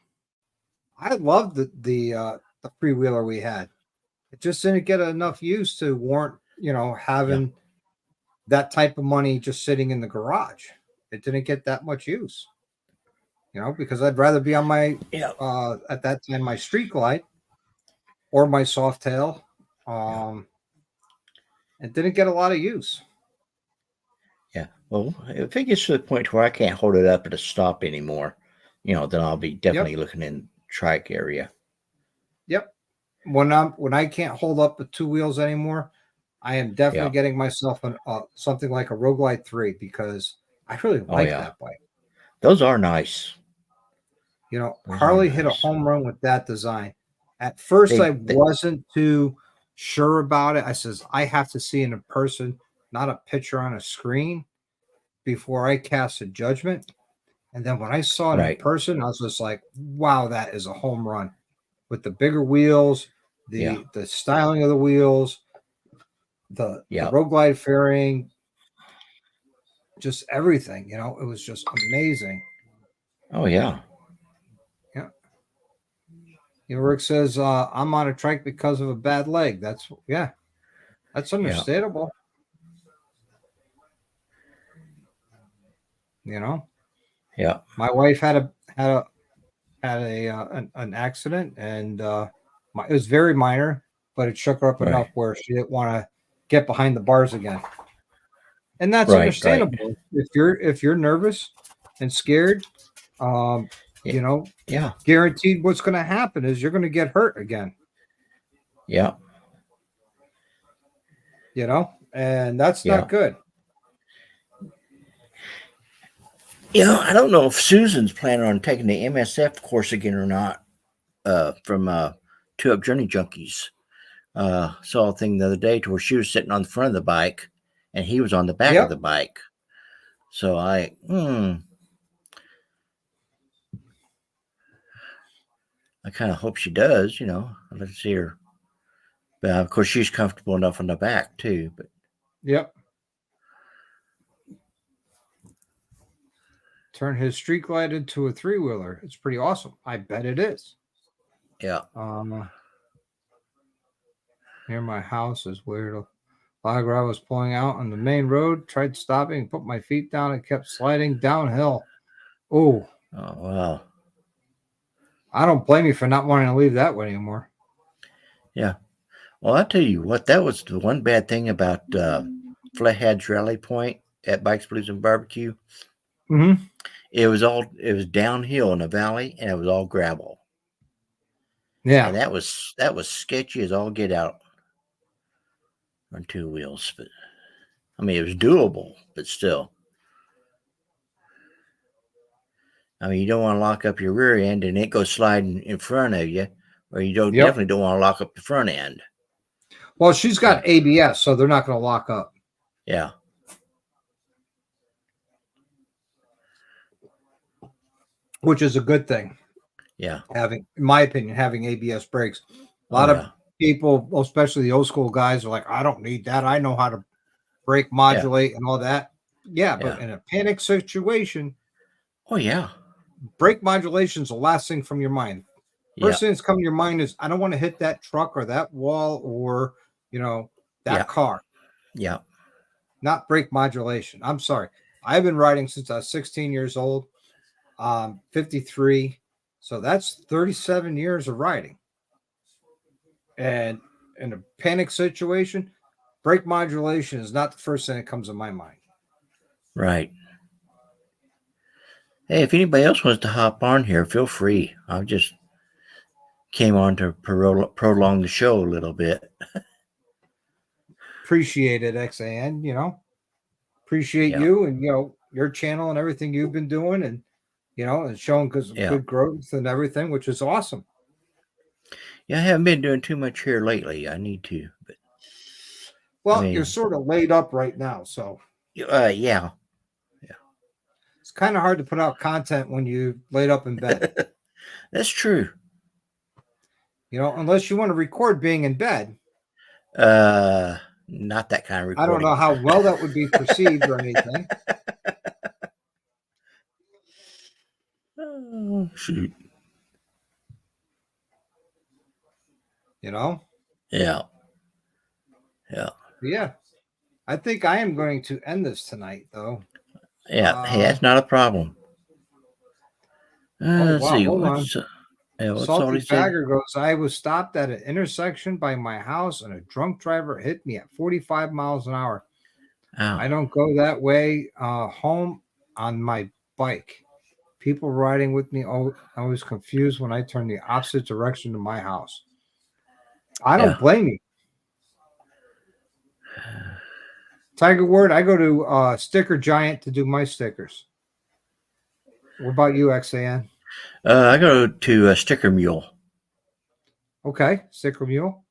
I loved the freewheeler we had. It just didn't get enough use to warrant, having that type of money just sitting in the garage. It didn't get that much use, because I'd rather be on my, at that time, my Street Glide or my Softail. It didn't get a lot of use. Yeah. Well, if it gets to the point where I can't hold it up at a stop anymore, then I'll be definitely looking in trike area. Yep. When I can't hold up the two wheels anymore, I am definitely getting myself something like a Rogue Glide 3 because I really like that bike. Those are nice. Those Harley hit a home run with that design. At first, I wasn't too sure about it. I says, I have to see it in person, not a picture on a screen, before I cast a judgment. And then when I saw it in person, I was just like, wow, that is a home run. With the bigger wheels, the styling of the wheels, the Rogue Glide fairing, just everything, it was just amazing. Oh, yeah. Yeah. Rick says, I'm on a trike because of a bad leg. That's understandable. Yeah. My wife had an accident, and it was very minor, but it shook her up enough where she didn't want to get behind the bars again. And that's understandable. If you're nervous and scared, guaranteed what's going to happen is you're going to get hurt again. Yeah. And that's not good. I don't know if Susan's planning on taking the MSF course again or not from 2 Up Journey Junkies. Saw a thing the other day to where she was sitting on the front of the bike and he was on the back of the bike. So I kind of hope she does, I'd like to see her. But of course, she's comfortable enough on the back too. But turn his Street Glide into a 3-wheeler. It's pretty awesome. I bet it is. Yeah. Near my house is where the log I was pulling out on the main road. Tried stopping, put my feet down, and kept sliding downhill. Oh wow. I don't blame you for not wanting to leave that way anymore. Yeah. Well, I'll tell you what, that was the one bad thing about Flathead's Rally Point at Bikes, Blues, and Barbecue. Mm-hmm. It was downhill in the valley, and it was all gravel. Yeah. And that was sketchy as all get out on 2 wheels. But I mean, it was doable, but still. I mean, you don't want to lock up your rear end and it goes sliding in front of you, or you definitely don't want to lock up the front end. Well, she's got ABS, so they're not going to lock up. Yeah. Which is a good thing. Yeah. In my opinion, having ABS brakes. A lot of people, especially the old school guys, are like, I don't need that. I know how to brake modulate and all that. Yeah, but in a panic situation. Oh, yeah. Brake modulation is the last thing from your mind. First thing that's coming to your mind is, I don't want to hit that truck or that wall or, that car. Yeah. Not brake modulation. I'm sorry. I've been riding since I was 16 years old. 53. So that's 37 years of riding. And in a panic situation, brake modulation is not the first thing that comes to my mind. Right. Hey, if anybody else wants to hop on here, feel free. I just came on to prolong the show a little bit. Appreciate it, XAN, appreciate you and, your channel and everything you've been doing and, and showing good growth and everything, which is awesome. Yeah, I haven't been doing too much here lately. I need to. But well, you're sort of laid up right now, so. Yeah. It's kind of hard to put out content when you laid up in bed. That's true. Unless you want to record being in bed. Not that kind of recording. I don't know how well that would be perceived or anything. Oh, shoot. Yeah. Yeah. Yeah. I think I am going to end this tonight, though. Yeah. Hey, that's not a problem. Let's see. Hold on. What's Salty Bagger goes, I was stopped at an intersection by my house and a drunk driver hit me at 45 miles an hour. I Ow. don't go that way home on my bike. People riding with me always confused when I turn the opposite direction to my house. I don't Yeah. blame you. Tiger Word, I go to Sticker Giant to do my stickers. What about you, XAN? I go to Sticker Mule. Okay, Sticker Mule.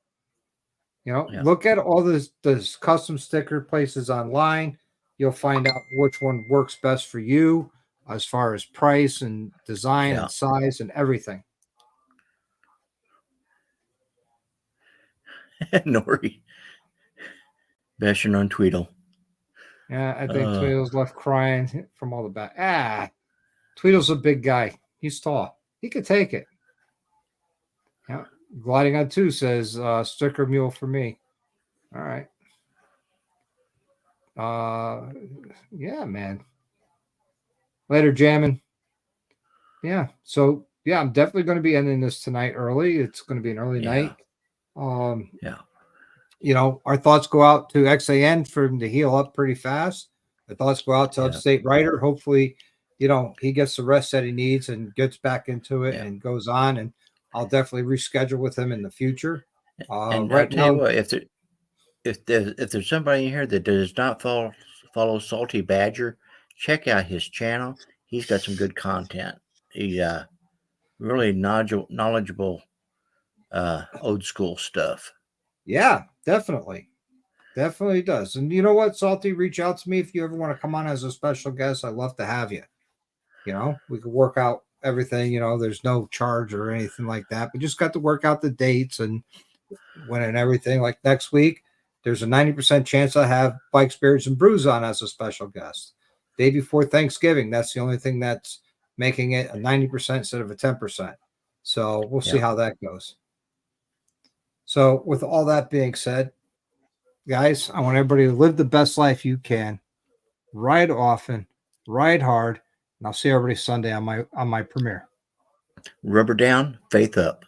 Yeah. Look at all this custom sticker places online. You'll find out which one works best for you as far as price and design Yeah. and size and everything. Nori bashing on Tweedle. Yeah, I think Tweedle's left crying from all the back. Tweedle's a big guy. He's tall. He could take it. Yeah. Gliding on 2 says sticker mule for me. All right. Yeah, man. Later, jamming. Yeah. So yeah, I'm definitely going to be ending this tonight early. It's going to be an early night. Yeah. Our thoughts go out to XAN for him to heal up pretty fast. The thoughts go out to Upstate Writer. Hopefully, he gets the rest that he needs and gets back into it and goes on. And I'll definitely reschedule with him in the future. And Right I'll tell you now, what, if there's somebody in here that does not follow Salty Badger, check out his channel. He's got some good content. He's really knowledgeable old school stuff. yeah, definitely. Definitely does. And you know what, Salty, reach out to me if you ever want to come on as a special guest. I'd love to have you. We could work out everything. There's no charge or anything like that. We just got to work out the dates and when and everything. Like next week, there's a 90% chance I have Bike Spirits and Brews on as a special guest. Day before Thanksgiving. That's the only thing that's making it a 90% instead of a 10%. So we'll see how that goes. So with all that being said, guys, I want everybody to live the best life you can. Ride often, ride hard, and I'll see everybody Sunday on my premiere. Rubber down, faith up.